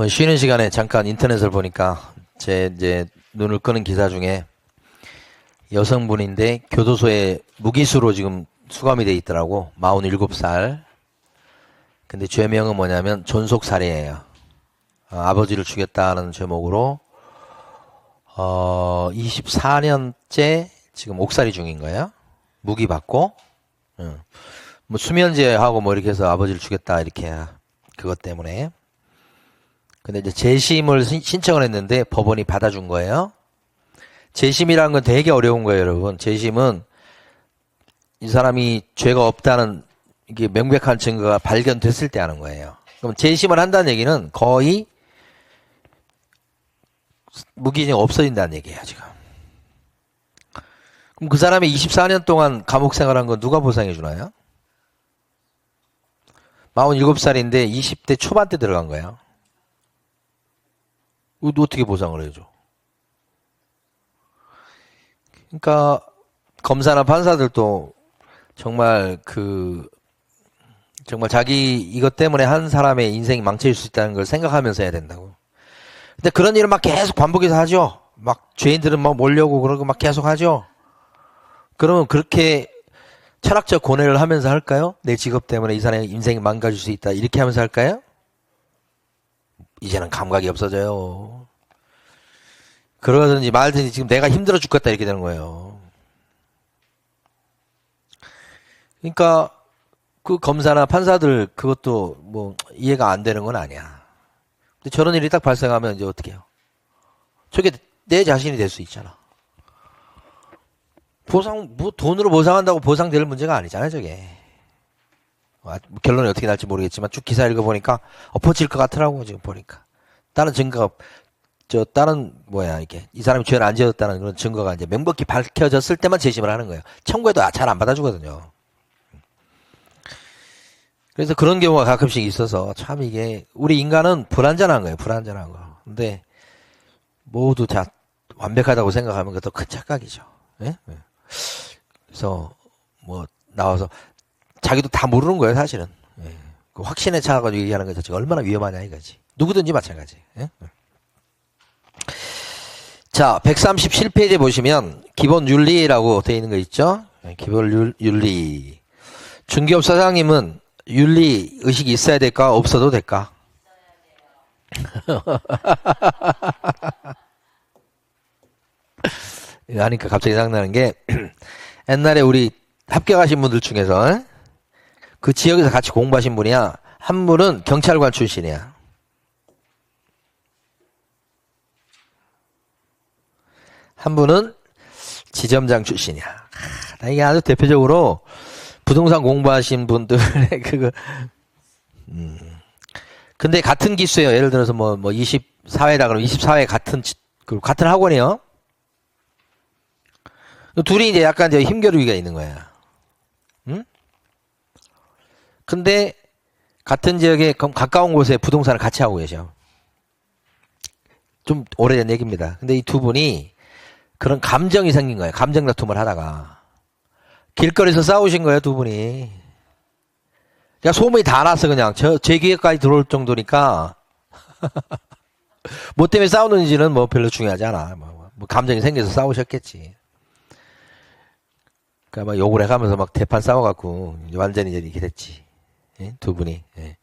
쉬는 시간에 잠깐 인터넷을 보니까 제 이제 눈을 끄는 기사 중에 여성분인데 교도소에 무기수로 지금 수감이 돼 있더라고. 47살. 근데 죄명은 뭐냐면 존속살해예요. 아버지를 죽였다는 제목으로 24년째 지금 옥살이 중인 거예요. 무기 받고 뭐 수면제하고 뭐 이렇게 해서 아버지를 죽였다 이렇게 그것 때문에. 근데 이제 재심을 신청을 했는데 법원이 받아준 거예요. 재심이라는 건 되게 어려운 거예요, 여러분. 재심은 이 사람이 죄가 없다는 이게 명백한 증거가 발견됐을 때 하는 거예요. 그럼 재심을 한다는 얘기는 거의 무기징역 없어진다는 얘기예요, 지금. 그럼 그 사람이 24년 동안 감옥 생활한 건 누가 보상해 주나요? 47살인데 20대 초반 때 들어간 거예요. 이거 어떻게 보상을 해줘? 그러니까 검사나 판사들도 정말 정말 자기 이것 때문에 한 사람의 인생이 망칠 수 있다는 걸 생각하면서 해야 된다고. 근데 그런 일을 막 계속 반복해서 하죠. 막 죄인들은 막 몰려오고 그러고 막 계속 하죠. 그러면 그렇게 철학적 고뇌를 하면서 할까요? 내 직업 때문에 이 사람의 인생이 망가질 수 있다. 이렇게 하면서 할까요? 이제는 감각이 없어져요. 그러든지 말든지 지금 내가 힘들어 죽겠다 이렇게 되는 거예요. 그러니까 그 검사나 판사들 그것도 뭐 이해가 안 되는 건 아니야. 근데 저런 일이 딱 발생하면 이제 어떻게 해요? 저게 내 자신이 될 수 있잖아. 뭐 돈으로 보상한다고 보상될 문제가 아니잖아요, 저게. 결론이 어떻게 날지 모르겠지만 쭉 기사 읽어보니까 엎어질 것 같더라고, 지금 보니까. 다른 증거가, 이게. 이 사람이 죄를 안 지었다는 그런 증거가 이제 명백히 밝혀졌을 때만 재심을 하는 거예요. 청구해도 잘 안 받아주거든요. 그래서 그런 경우가 가끔씩 있어서 참 이게, 우리 인간은 불완전한 거예요, 불완전한 거. 근데 모두 다 완벽하다고 생각하면 그것도 큰 착각이죠. 예? 그래서 뭐 나와서 자기도 다 모르는 거예요, 사실은. 예. 그 확신에 차가지고 얘기하는 것 자체가 얼마나 위험하냐 이거지. 누구든지 마찬가지. 예? 자, 137페이지에 보시면 기본 윤리라고 되어 있는 거 있죠? 예, 기본 윤리. 중개업 사장님은 윤리 의식이 있어야 될까? 없어도 될까? 이거 하니까 갑자기 생각나는 게 옛날에 우리 합격하신 분들 중에서 그 지역에서 같이 공부하신 분이야. 한 분은 경찰관 출신이야. 한 분은 지점장 출신이야. 나 이게 아주 대표적으로 부동산 공부하신 분들의 근데 같은 기수예요. 예를 들어서 뭐 24회다 그러면 24회 같은 학원이요. 둘이 이제 약간 이제 힘겨루기가 있는 거야. 응? 근데 같은 지역에 가까운 곳에 부동산을 같이 하고 계셔. 좀 오래된 얘기입니다. 근데 이 두 분이 그런 감정이 생긴 거예요. 감정 다툼을 하다가 길거리에서 싸우신 거예요, 두 분이. 그냥 소문이 다 났어, 그냥. 제 귀에까지 들어올 정도니까. 뭐 때문에 싸우는지는 뭐 별로 중요하지 않아. 뭐 감정이 생겨서 싸우셨겠지. 그러니까 막 욕을 해가면서 막 대판 싸워갖고 완전히 이렇게 됐지. 예? 두 분이. 예.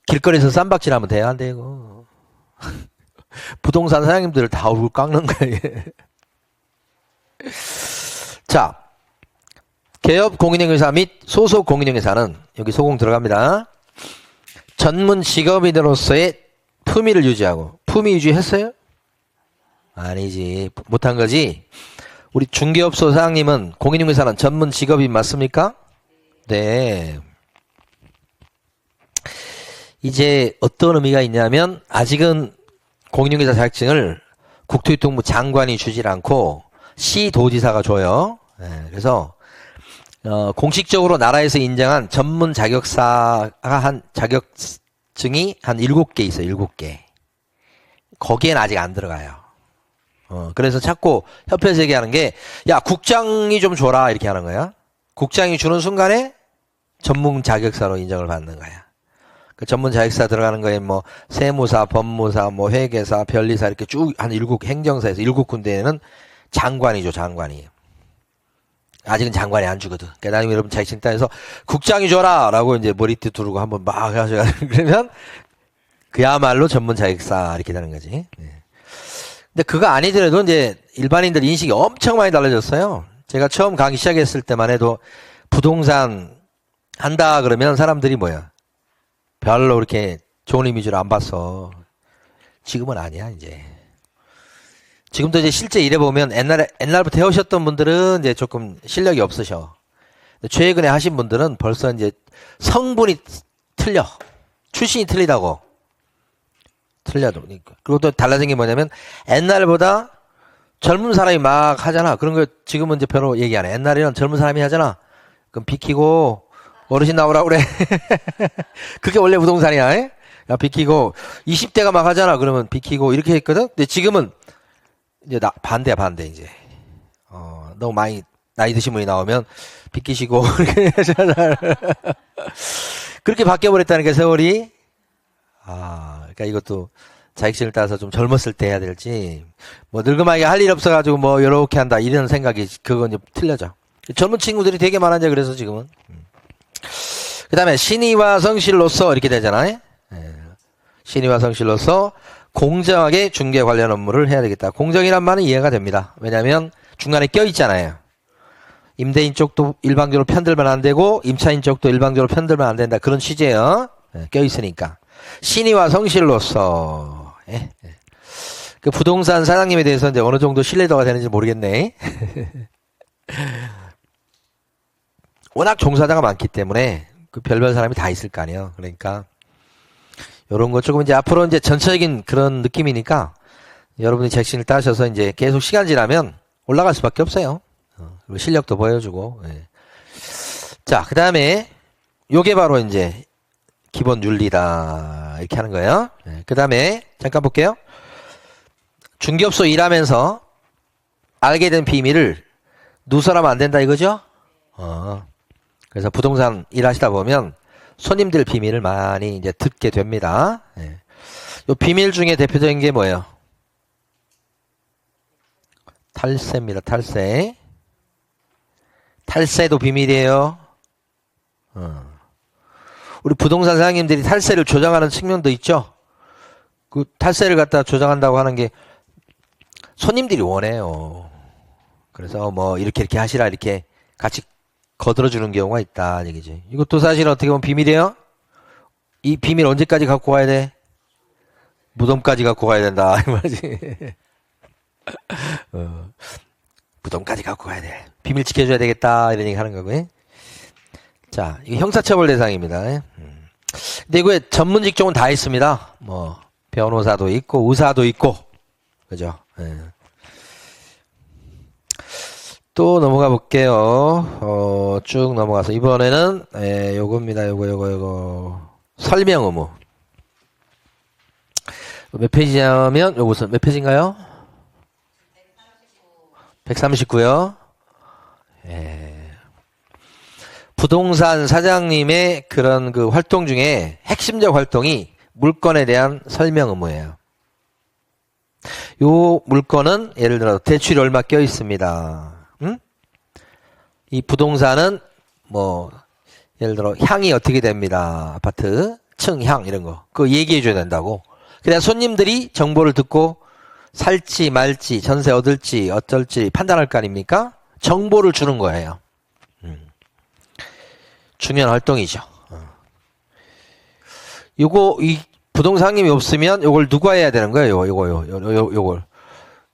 길거리에서 쌈박질하면 돼야 안 되고. 부동산 사장님들을 다 얼굴 깎는 거예요. 자, 개업 공인중개사 및 소속 공인중개사는 여기 소공 들어갑니다. 전문 직업인으로서의 품위를 유지하고. 품위 유지했어요? 아니지. 못한 거지. 우리 중개업소 사장님은 공인중개사는 전문 직업인 맞습니까? 네. 이제 어떤 의미가 있냐면 아직은 공인중개사 자격증을 국토교통부 장관이 주질 않고 시도지사가 줘요. 네, 그래서 공식적으로 나라에서 인정한 전문 자격사가 한 자격증이 한 7개 있어요. 7개. 거기엔 아직 안 들어가요. 그래서 자꾸 협회에서 얘기하는 게, 야, 국장이 좀 줘라, 이렇게 하는 거야. 국장이 주는 순간에 전문 자격사로 인정을 받는 거야. 그 전문 자격사 들어가는 거에 뭐 세무사, 법무사, 뭐 회계사, 변리사 이렇게 쭉 한 행정사에서 7군데에는 장관이죠, 장관이. 아직은 장관이 안 주거든. 그러니까 나중에 여러분 자격증 따서 국장이 줘라! 라고 이제 머리띠 두르고 한번 막 하셔. 그러면 그야말로 전문 자격사 이렇게 되는 거지. 네. 근데 그거 아니더라도 이제 일반인들 인식이 엄청 많이 달라졌어요. 제가 처음 강의 시작했을 때만 해도 부동산 한다 그러면 사람들이 뭐야? 별로 그렇게 좋은 이미지로 안 봤어. 지금은 아니야, 이제. 지금도 이제 실제 일해보면 옛날부터 해오셨던 분들은 이제 조금 실력이 없으셔. 최근에 하신 분들은 벌써 이제 성분이 틀려. 출신이 틀리다고. 틀려도. 그리고 또 달라진 게 뭐냐면 옛날보다 젊은 사람이 막 하잖아. 그런 거 지금은 이제 별로 얘기 안 해. 옛날에는 젊은 사람이 하잖아. 그럼 비키고 어르신 나오라 그래. 그게 원래 부동산이야. 에? 야, 비키고 20대가 막 하잖아. 그러면 비키고 이렇게 했거든. 근데 지금은 이제 반대야, 반대 이제. 너무 많이 나이 드신 분이 나오면 비키시고 그렇게 바뀌어 버렸다는 게 세월이. 그러니까 이것도 자격증을 따서 좀 젊었을 때 해야 될지, 뭐 늙음하게 할 일 없어가지고 뭐 요렇게 한다 이런 생각이 그건 이제 틀려져. 젊은 친구들이 되게 많아져. 그래서 지금은. 그 다음에 신의와 성실로서 이렇게 되잖아요. 신의와 성실로서 공정하게 중개 관련 업무를 해야 되겠다. 공정이란 말은 이해가 됩니다. 왜냐하면 중간에 껴있잖아요. 임대인 쪽도 일방적으로 편들면 안 되고 임차인 쪽도 일방적으로 편들면 안 된다. 그런 취지예요. 껴있으니까. 신의와 성실로서. 그 부동산 사장님에 대해서 이제 어느 정도 신뢰도가 되는지 모르겠네. 워낙 종사자가 많기 때문에 그 별별 사람이 다 있을 거 아니에요. 그러니까 요런 거 조금 이제 앞으로 이제 전체적인 그런 느낌이니까 여러분이 자격증을 따셔서 이제 계속 시간 지나면 올라갈 수밖에 없어요. 그리고 실력도 보여주고. 자, 그 다음에 요게 바로 이제 기본 윤리다 이렇게 하는 거예요. 그 다음에 잠깐 볼게요. 중개업소 일하면서 알게 된 비밀을 누설하면 안 된다 이거죠? 그래서 부동산 일하시다 보면 손님들 비밀을 많이 이제 듣게 됩니다. 요 비밀 중에 대표적인 게 뭐예요? 탈세입니다. 탈세. 탈세도 비밀이에요. 우리 부동산 사장님들이 탈세를 조장하는 측면도 있죠. 그 탈세를 갖다 조장한다고 하는 게 손님들이 원해요. 그래서 뭐 이렇게 하시라 이렇게 같이 거들어주는 경우가 있다 얘기지. 이것도 사실 어떻게 보면 비밀이에요. 이 비밀 언제까지 갖고 가야 돼? 무덤까지 갖고 가야 된다 이 말이지. 무덤까지 갖고 가야 돼. 비밀 지켜줘야 되겠다 이런 얘기 하는 거고요. 자, 이거 형사처벌 대상입니다. 근데 이거에 전문 직종은 다 있습니다. 뭐 변호사도 있고 의사도 있고, 그죠? 또 넘어가 볼게요. 쭉 넘어가서 이번에는 요겁니다. 요거 설명 의무. 몇 페이지냐면 요것은 몇 페이지인가요? 139요. 부동산 사장님의 그런 그 활동 중에 핵심적 활동이 물건에 대한 설명 의무예요. 요 물건은 예를 들어 대출이 얼마 껴 있습니다. 이 부동산은 뭐 예를 들어 향이 어떻게 됩니다. 아파트 층향 이런 거 그거 얘기해 줘야 된다고. 그래야 손님들이 정보를 듣고 살지 말지 전세 얻을지 어쩔지 판단할 거 아닙니까? 정보를 주는 거예요. 중요한 활동이죠. 요거 이 부동산님이 없으면 요걸 누가 해야 되는 거예요? 요걸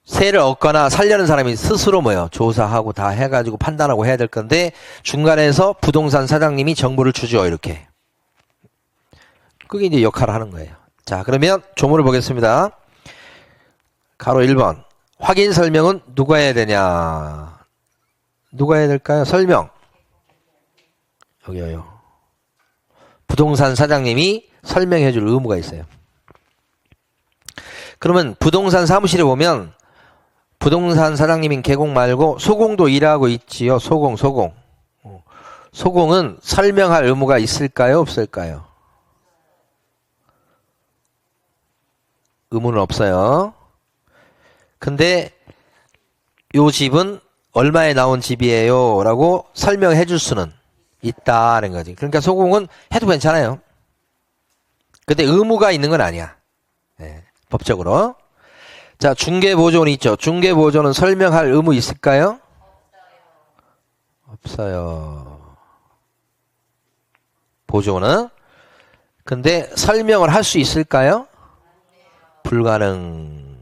세를 얻거나 살려는 사람이 스스로 뭐예요? 조사하고 다 해가지고 판단하고 해야 될 건데 중간에서 부동산 사장님이 정보를 주죠. 이렇게. 그게 이제 역할을 하는 거예요. 자, 그러면 조문을 보겠습니다. 가로 1번. 확인 설명은 누가 해야 되냐? 누가 해야 될까요? 설명. 여기요. 부동산 사장님이 설명해 줄 의무가 있어요. 그러면 부동산 사무실에 보면 부동산 사장님인 개공 말고 소공도 일하고 있지요. 소공. 소공은 설명할 의무가 있을까요? 없을까요? 의무는 없어요. 근데 요 집은 얼마에 나온 집이에요 라고 설명해 줄 수는 있다는 거지. 그러니까 소공은 해도 괜찮아요. 근데 의무가 있는 건 아니야. 네, 법적으로. 자, 중개보조는 있죠. 중개보조는 설명할 의무 있을까요? 없어요. 보조는. 근데 설명을 할 수 있을까요? 불가능.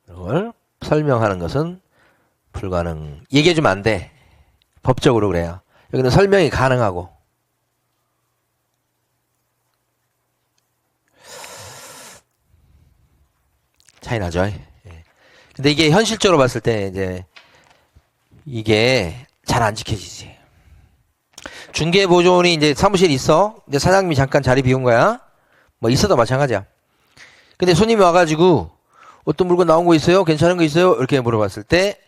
이걸 설명하는 것은 불가능. 얘기해주면 안 돼. 법적으로 그래요. 여기는 설명이 가능하고. 차이 나죠? 예. 근데 이게 현실적으로 봤을 때 이제 이게 잘 안 지켜지지. 중개보조원이 이제 사무실에 있어. 근데 사장님이 잠깐 자리 비운 거야. 뭐 있어도 마찬가지야. 근데 손님이 와가지고 어떤 물건 나온 거 있어요? 괜찮은 거 있어요? 이렇게 물어봤을 때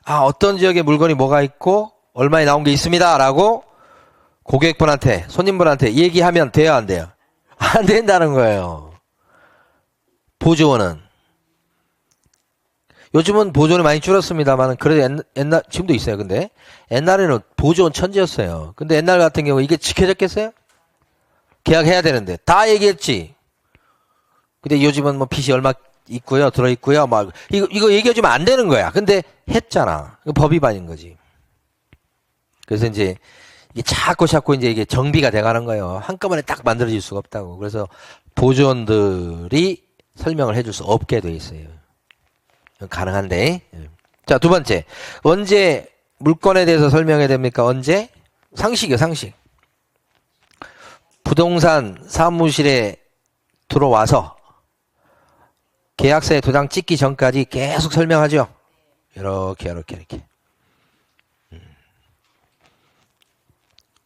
아, 어떤 지역에 물건이 뭐가 있고 얼마에 나온 게 있습니다. 라고 고객분한테, 손님분한테 얘기하면 돼요? 안 돼요? 안 된다는 거예요. 보조원은. 요즘은 보조원이 많이 줄었습니다만 그래도 옛날 지금도 있어요. 근데 옛날에는 보조원 천지였어요. 근데 옛날 같은 경우 이게 지켜졌겠어요? 계약해야 되는데 다 얘기했지. 근데 요즘은 뭐 빚이 얼마 있고요, 들어 있고요, 막 이거 얘기해주면 안 되는 거야. 근데 했잖아. 이거 법 위반인 거지. 그래서 이제 이게 자꾸 이제 이게 정비가 돼가는 거예요. 한꺼번에 딱 만들어질 수가 없다고. 그래서 보조원들이 설명을 해줄 수 없게 돼 있어요. 가능한데. 자, 두 번째. 언제 물건에 대해서 설명해야 됩니까? 언제? 상식이요, 상식. 부동산 사무실에 들어와서 계약서에 도장 찍기 전까지 계속 설명하죠. 이렇게.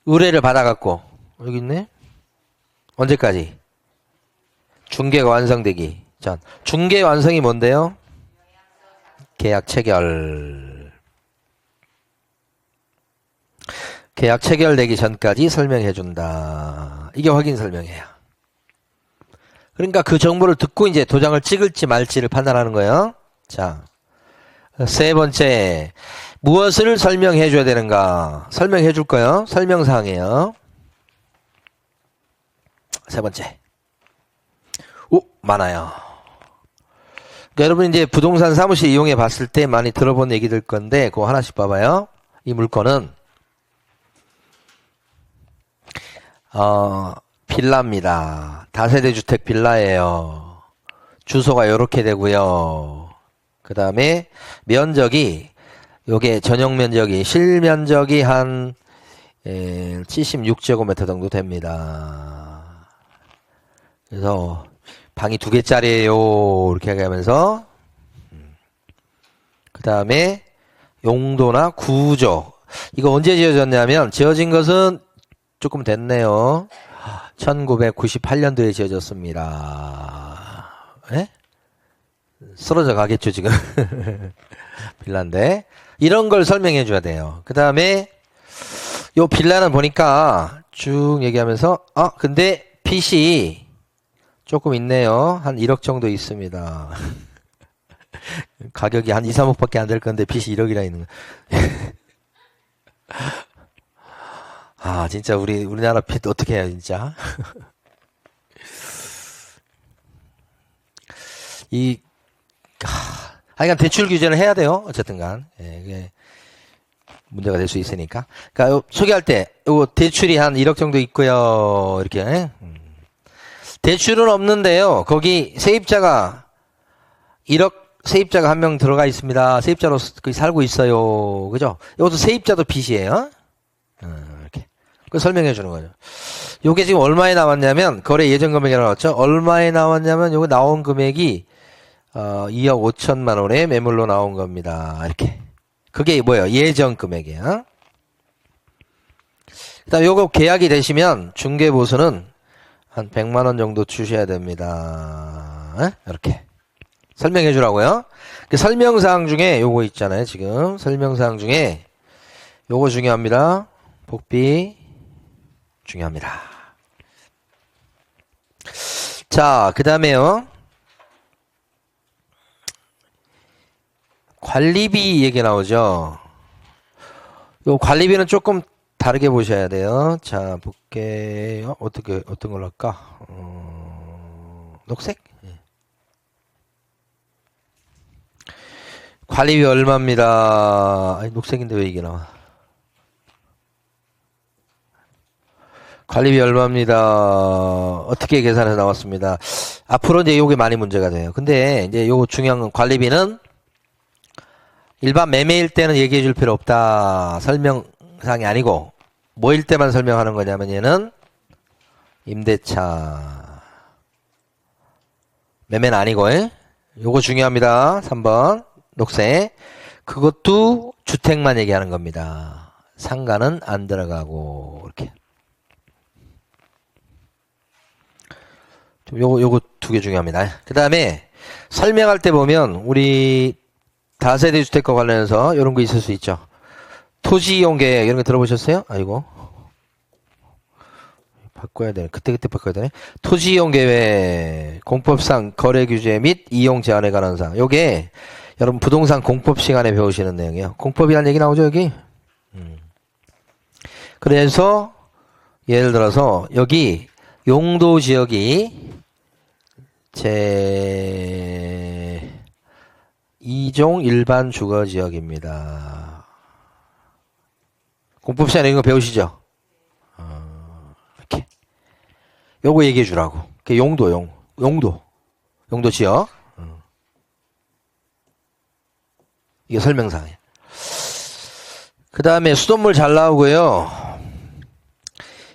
의뢰를 받아갖고, 여기 있네? 언제까지? 중개가 완성되기 전. 중개 완성이 뭔데요? 계약 체결. 계약 체결되기 전까지 설명해준다. 이게 확인 설명이에요. 그러니까 그 정보를 듣고 이제 도장을 찍을지 말지를 판단하는 거예요. 자, 세 번째. 무엇을 설명해 줘야 되는가? 설명해 줄 거예요. 설명사항이에요. 세 번째. 오, 많아요. 그러니까 여러분 이제 부동산 사무실 이용해 봤을 때 많이 들어본 얘기들 건데 그거 하나씩 봐봐요. 이 물건은 빌라입니다. 다세대 주택 빌라예요. 주소가 이렇게 되고요. 그 다음에 면적이 요게 전용 면적이 실면적이 한 76제곱미터 정도 됩니다. 그래서 방이 2개짜리예요. 이렇게 하면서 그 다음에 용도나 구조. 이거 언제 지어졌냐면 지어진 것은 조금 됐네요. 1998년도에 지어졌습니다. 예? 쓰러져 가겠죠 지금. 빌라인데 이런 걸 설명해 줘야 돼요. 그 다음에 요 빌라는 보니까 쭉 얘기하면서 근데 빚이 조금 있네요. 한 1억 정도 있습니다. 가격이 한 2, 3억밖에 안 될 건데 빚이 1억이나 있는 거. 아, 진짜 우리나라 빚 어떻게 해야 진짜? 하여간 대출 규제를 해야 돼요. 어쨌든간. 예, 이게 문제가 될 수 있으니까. 그러니까 소개할 때 요 대출이 한 1억 정도 있고요. 이렇게. 대출은 없는데요. 거기 세입자가 1억 세입자가 한 명 들어가 있습니다. 세입자로 거기 살고 있어요. 그죠? 이것도 세입자도 빚이에요. 이렇게. 그 설명해 주는 거죠. 요게 지금 얼마에 나왔냐면 거래 예정 금액이 나왔죠. 얼마에 나왔냐면 요거 나온 금액이 2억 5천만 원의 매물로 나온 겁니다. 이렇게. 그게 뭐예요? 예정 금액이에요. 그다음 요거 계약이 되시면 중개보수는 한 100만 원 정도 주셔야 됩니다. 이렇게. 설명해 주라고요. 그 설명사항 중에 요거 있잖아요. 지금 설명사항 중에 요거 중요합니다. 복비 중요합니다. 자, 그 다음에요. 관리비 얘기 나오죠. 요 관리비는 조금 다르게 보셔야 돼요. 자, 볼게요. 어떤 걸로 할까? 녹색? 예. 관리비 얼마입니다. 아니, 녹색인데 왜 이게 나와? 관리비 얼마입니다. 어떻게 계산해서 나왔습니다. 앞으로 이제 요게 많이 문제가 돼요. 근데 이제 요거 중요한 건 관리비는 일반 매매일 때는 얘기해 줄 필요 없다. 설명상이 아니고 뭐일 때만 설명하는 거냐면 얘는 임대차. 매매는 아니고 요거 중요합니다. 3번 녹색. 그것도 주택만 얘기하는 겁니다. 상가는 안 들어가고 이렇게. 요거 두 개 중요합니다. 그 다음에 설명할 때 보면 우리 다세대 주택과 관련해서 이런 거 있을 수 있죠. 토지 이용 계획 이런 거 들어보셨어요? 아이고 바꿔야 되네. 그때그때 바꿔야 되네. 토지 이용 계획, 공법상 거래 규제 및 이용 제한에 관한 사항. 요게 여러분 부동산 공법 시간에 배우시는 내용이에요. 공법이라는 얘기 나오죠 여기? 그래서 예를 들어서 여기 용도 지역이 제 2종 일반 주거 지역입니다. 공법 시간에 이거 배우시죠? 이렇게. 요거 얘기해 주라고. 용도 지역. 이게 설명상이에요. 그 다음에 수돗물 잘 나오고요.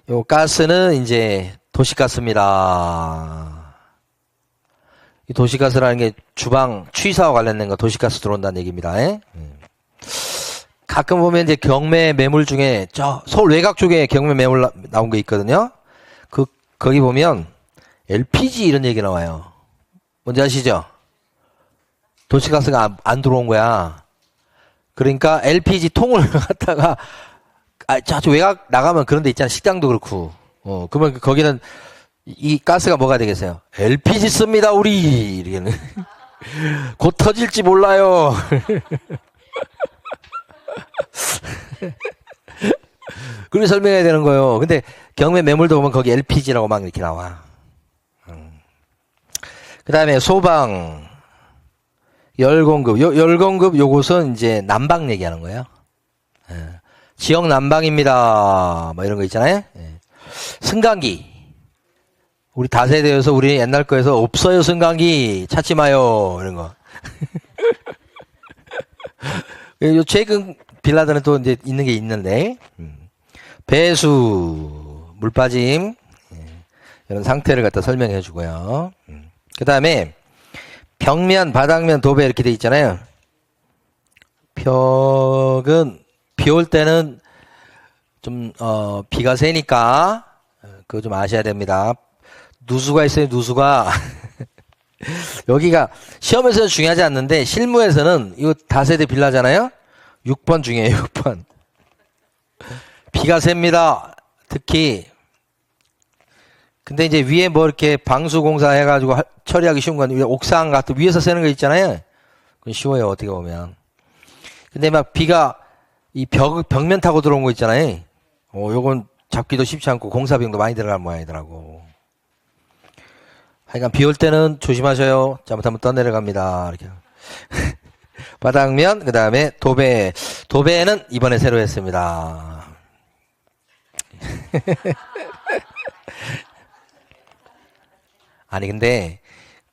요 가스는 이제 도시가스입니다. 이 도시가스라는 게 주방 취사와 관련된 거 도시가스 들어온다는 얘기입니다. 가끔 보면 이제 경매 매물 중에 저 서울 외곽 쪽에 경매 매물 나온 거 있거든요. 거기 보면 LPG 이런 얘기 나와요. 뭔지 아시죠? 도시가스가 안 들어온 거야. 그러니까 LPG 통을 갖다가 저 외곽 나가면 그런 데 있잖아. 식당도 그렇고. 그러면 거기는 이 가스가 뭐가 되겠어요? LPG 씁니다, 우리. 이렇게는. 곧 터질지 몰라요. 그렇게 설명해야 되는 거예요. 근데 경매 매물도 보면 거기 LPG라고 막 이렇게 나와. 그 다음에 소방, 열공급. 열공급 요것은 이제 난방 얘기하는 거예요. 지역 난방입니다. 뭐 이런 거 있잖아요. 승강기. 우리 다세대여서 우리 옛날 거에서 없어요 승강기 찾지 마요 이런 거. 요 최근 빌라들은 또 이제 있는 게 있는데 배수 물 빠짐 이런 상태를 갖다 설명해 주고요. 그 다음에 벽면 바닥면 도배 이렇게 돼 있잖아요. 벽은 비 올 때는 좀 비가 새니까 그거 좀 아셔야 됩니다. 누수가 있어요, 누수가. 여기가 시험에서는 중요하지 않는데 실무에서는 이거 다세대 빌라잖아요. 6번 중요해요. 6번. 비가 셉니다. 특히. 근데 이제 위에 뭐 이렇게 방수공사 해가지고 처리하기 쉬운 건 옥상 같은 위에서 새는 거 있잖아요. 그건 쉬워요, 어떻게 보면. 근데 막 비가 이 벽면 타고 들어온 거 있잖아요. 요건 잡기도 쉽지 않고 공사비용도 많이 들어갈 모양이더라고. 하여간 비 올 때는 조심하셔요. 잘못하면 떠내려갑니다. 이렇게. 바닥면, 그 다음에 도배. 도배는 이번에 새로 했습니다. 아니, 근데,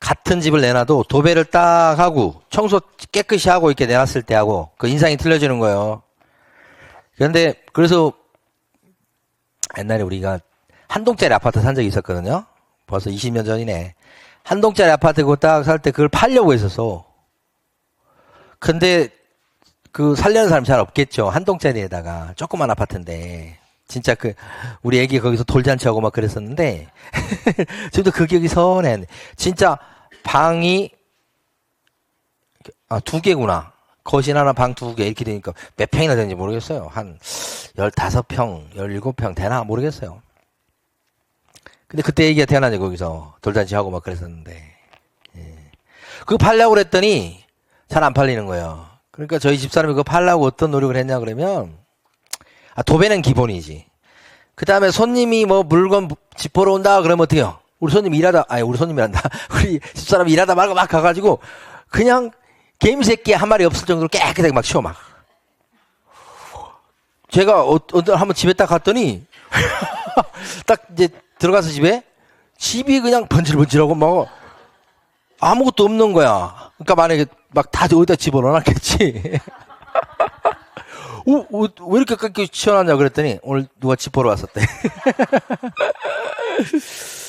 같은 집을 내놔도 도배를 딱 하고, 청소 깨끗이 하고 이렇게 내놨을 때 하고, 그 인상이 틀려지는 거예요. 그런데, 그래서, 옛날에 우리가 한 동짜리 아파트 산 적이 있었거든요. 벌써 20년 전이네. 한 동짜리 아파트 그거 딱 살 때 그걸 팔려고 했었어. 근데 그 살려는 사람 잘 없겠죠. 한 동짜리에다가 조그만 아파트인데 진짜 우리 애기 거기서 돌잔치하고 막 그랬었는데 지금도 그 기억이 선해. 진짜 방이 두 개구나. 거실 하나 방 두 개 이렇게 되니까 몇 평이나 되는지 모르겠어요. 한 15평, 17평 되나 모르겠어요. 근데 그때 얘기가 태어나죠. 거기서 돌잔치하고 막 그랬었는데 그거 팔려고 그랬더니 잘 안 팔리는 거예요. 그러니까 저희 집사람이 그거 팔려고 어떤 노력을 했냐 그러면, 도배는 기본이지. 그 다음에 손님이 뭐 물건 집 보러 온다 그러면 어떡해요? 우리 손님이 일하다, 우리 집사람이 일하다 말고 막 가가지고, 그냥 개미새끼 한 마리 없을 정도로 깨끗하게 막 치워 막. 제가 한번 집에 딱 갔더니, 딱 이제 들어가서 집이 그냥 번질번질하고 막 아무것도 없는 거야. 그러니까 만약에 막 다 어디다 집어넣어놨겠지. 왜 이렇게 깎여 치워놨냐 그랬더니 오늘 누가 집 보러 왔었대.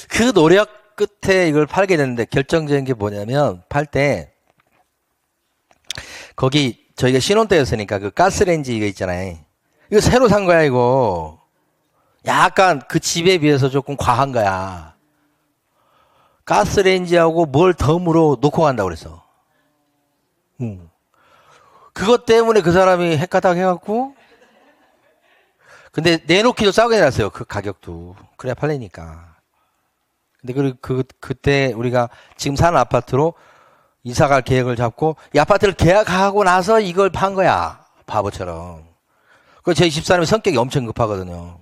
그 노력 끝에 이걸 팔게 됐는데 결정적인 게 뭐냐면 팔 때 거기 저희가 신혼 때였으니까 그 가스레인지 이거 있잖아요. 이거 새로 산 거야 이거. 약간 그 집에 비해서 조금 과한 거야. 가스레인지하고 뭘 덤으로 놓고 간다고 그랬어. 그것 때문에 그 사람이 헷가닥 해갖고, 근데 내놓기도 싸게 내놨어요. 그 가격도. 그래야 팔리니까. 근데 그때 우리가 지금 사는 아파트로 이사 갈 계획을 잡고, 이 아파트를 계약하고 나서 이걸 판 거야. 바보처럼. 그 저희 집사람이 성격이 엄청 급하거든요.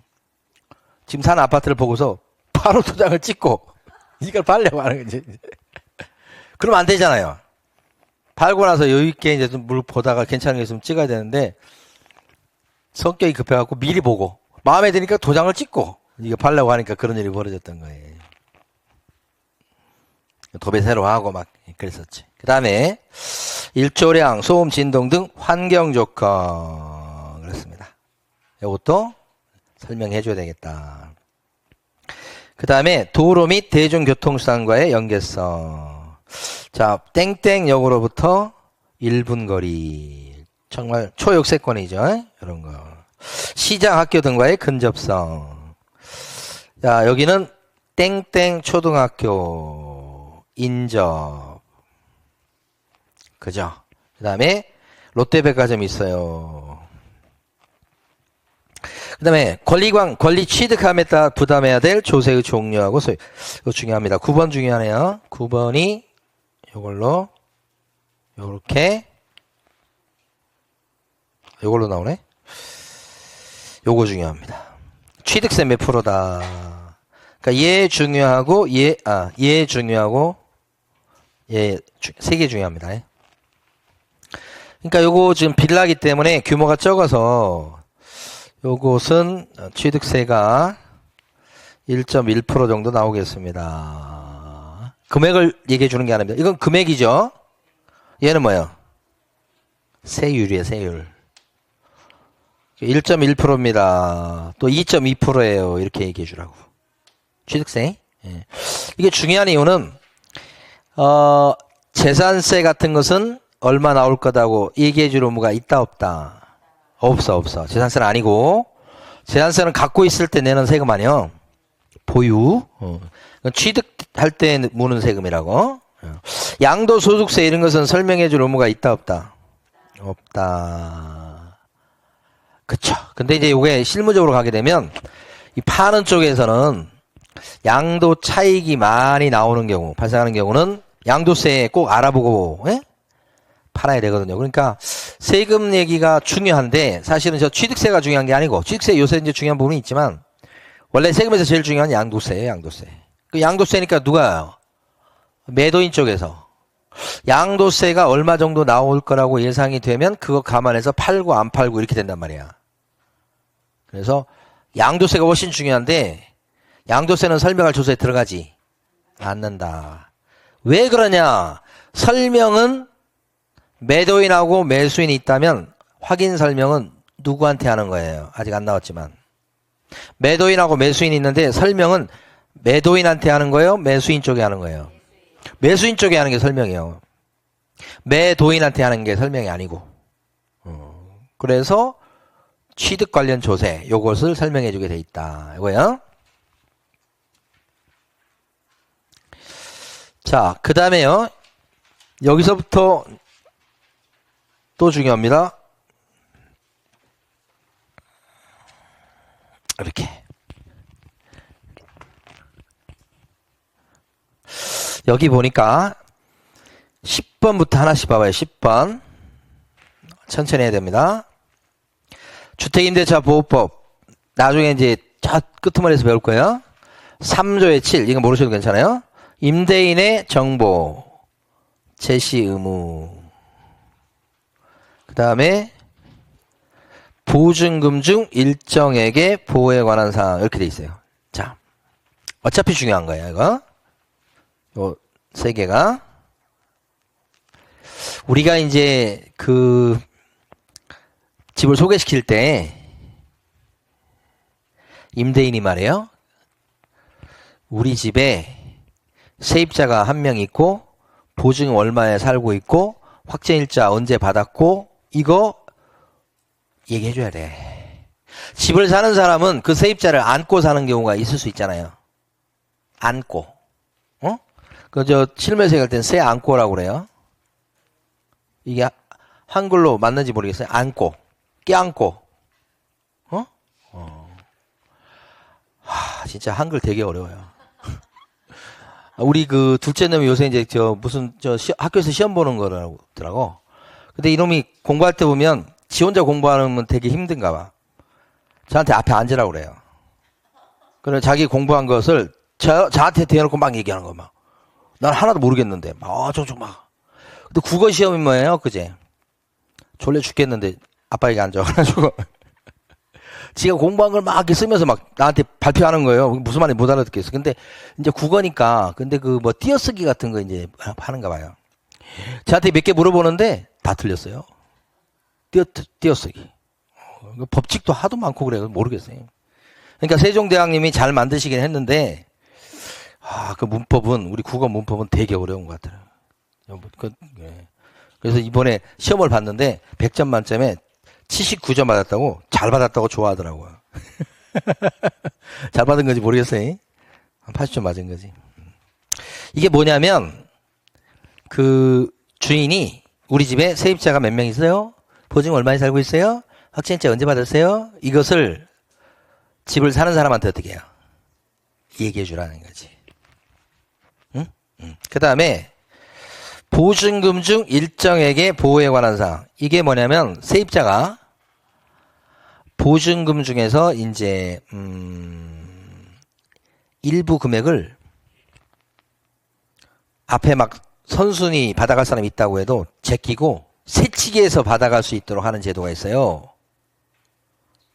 지금 사는 아파트를 보고서 바로 도장을 찍고, 이걸 팔려고 하는 거지. 그러면 안 되잖아요. 팔고 나서 여유있게 이제 좀 물 보다가 괜찮은 게 있으면 찍어야 되는데, 성격이 급해갖고 미리 보고, 마음에 드니까 도장을 찍고, 이거 팔려고 하니까 그런 일이 벌어졌던 거예요. 도배 새로 하고 막 그랬었지. 그 다음에, 일조량, 소음, 진동 등 환경 조건. 그렇습니다. 이것도 설명해줘야 되겠다. 그 다음에 도로 및 대중교통수단과의 연계성. 자, 땡땡역으로부터 1분 거리. 정말 초역세권이죠. 이런 거. 시장, 학교 등과의 근접성. 자, 여기는 땡땡 초등학교 인접. 그죠? 그 다음에 롯데백화점이 있어요. 그 다음에 권리 취득함에 따라 부담해야 될 조세의 종류하고 소유. 이거 중요합니다. 9번 중요하네요. 9번이 요걸로 요렇게 요걸로 나오네. 요거 중요합니다. 취득세 몇 프로다. 그러니까 얘 중요하고 얘 중요하고 얘 세 개 중요합니다. 그러니까 요거 지금 빌라기 때문에 규모가 적어서 요것은 취득세가 1.1% 정도 나오겠습니다. 금액을 얘기해 주는 게 아닙니다. 이건 금액이죠. 얘는 뭐예요? 세율이에요, 세율. 1.1%입니다. 또 2.2%예요. 이렇게 얘기해 주라고. 취득세. 예. 이게 중요한 이유는 재산세 같은 것은 얼마 나올 거다고 얘기해 줄 의무가 있다 없다. 없어. 재산세는 아니고, 재산세는 갖고 있을 때 내는 세금 아니요. 보유. 취득할 때 무는 세금이라고. 양도소득세 이런 것은 설명해 줄 의무가 있다 없다. 없다. 그쵸. 근데 이제 이게 실무적으로 가게 되면, 이 파는 쪽에서는 양도 차익이 많이 나오는 경우, 발생하는 경우는 양도세 꼭 알아보고, 팔아야 되거든요. 그러니까 세금 얘기가 중요한데 사실은 저 취득세가 중요한 게 아니고 취득세 요새 이제 중요한 부분이 있지만 원래 세금에서 제일 중요한 양도세예요. 양도세. 그 양도세니까 누가요? 매도인 쪽에서 양도세가 얼마 정도 나올 거라고 예상이 되면 그거 감안해서 팔고 안 팔고 이렇게 된단 말이야. 그래서 양도세가 훨씬 중요한데 양도세는 설명할 조서에 들어가지 않는다. 왜 그러냐? 설명은 매도인하고 매수인이 있다면 확인 설명은 누구한테 하는 거예요? 아직 안 나왔지만. 매도인하고 매수인이 있는데 설명은 매도인한테 하는 거예요? 매수인 쪽에 하는 거예요? 매수인 쪽에 하는 게 설명이에요. 매도인한테 하는 게 설명이 아니고. 그래서 취득 관련 조세 요것을 설명해 주게 돼 있다. 이거요. 자, 그 다음에요. 여기서부터 또 중요합니다. 이렇게. 여기 보니까 10번부터 하나씩 봐봐요. 10번. 천천히 해야 됩니다. 주택임대차 보호법. 나중에 이제 저 끄트머리에서 배울 거예요. 3조의 7. 이거 모르셔도 괜찮아요. 임대인의 정보. 제시 의무. 그 다음에 보증금 중 일정에게 보호에 관한 사항. 이렇게 돼 있어요. 자, 어차피 중요한 거예요, 이거. 요 세 개가. 우리가 이제 그 집을 소개시킬 때 임대인이 말이에요. 우리 집에 세입자가 한 명 있고 보증금 얼마에 살고 있고 확정일자 언제 받았고 이거 얘기해줘야 돼. 집을 사는 사람은 그 세입자를 안고 사는 경우가 있을 수 있잖아요. 안고. 어? 그 실무에서 얘기할 땐 새 안고라고 그래요. 이게 한글로 맞는지 모르겠어요. 안고. 껴안고. 진짜 한글 되게 어려워요. 우리 그 둘째 놈이 요새 이제 학교에서 시험 보는 거라고. 근데 이놈이 공부할 때 보면 지 혼자 공부하면 되게 힘든가 봐. 저한테 앞에 앉으라고 그래요. 그래 자기 공부한 것을 저한테 대놓고 막 얘기하는 거 막. 난 하나도 모르겠는데 저쪽 막. 근데 국어 시험이 뭐예요, 그제? 졸려 죽겠는데 아빠 얘기 앉아가지고 지가 공부한 걸 막 이렇게 쓰면서 막 나한테 발표하는 거예요. 무슨 말인지 못 알아듣겠어. 근데 이제 국어니까 근데 그 뭐 띄어쓰기 같은 거 이제 하는가 봐요. 저한테 몇 개 물어보는데 다 틀렸어요. 띄어쓰기. 법칙도 하도 많고 그래요. 모르겠어요. 그러니까 세종대왕님이 잘 만드시긴 했는데 그 문법은 우리 국어 문법은 되게 어려운 것 같아요. 그래서 이번에 시험을 봤는데 100점 만점에 79점 받았다고 잘 받았다고 좋아하더라고요. 잘 받은 건지 모르겠어요. 80점 맞은 거지. 이게 뭐냐면 그 주인이 우리 집에 세입자가 몇 명 있어요? 보증금 얼마에 살고 있어요? 확정일자 언제 받았어요? 이것을 집을 사는 사람한테 어떻게 해요? 얘기해 주라는 거지. 응? 그 다음에 보증금 중 일정에게 보호에 관한 사항. 이게 뭐냐면 세입자가 보증금 중에서 이제 일부 금액을 앞에 막 선순위 받아갈 사람이 있다고 해도 제끼고 새치기해서 받아갈 수 있도록 하는 제도가 있어요.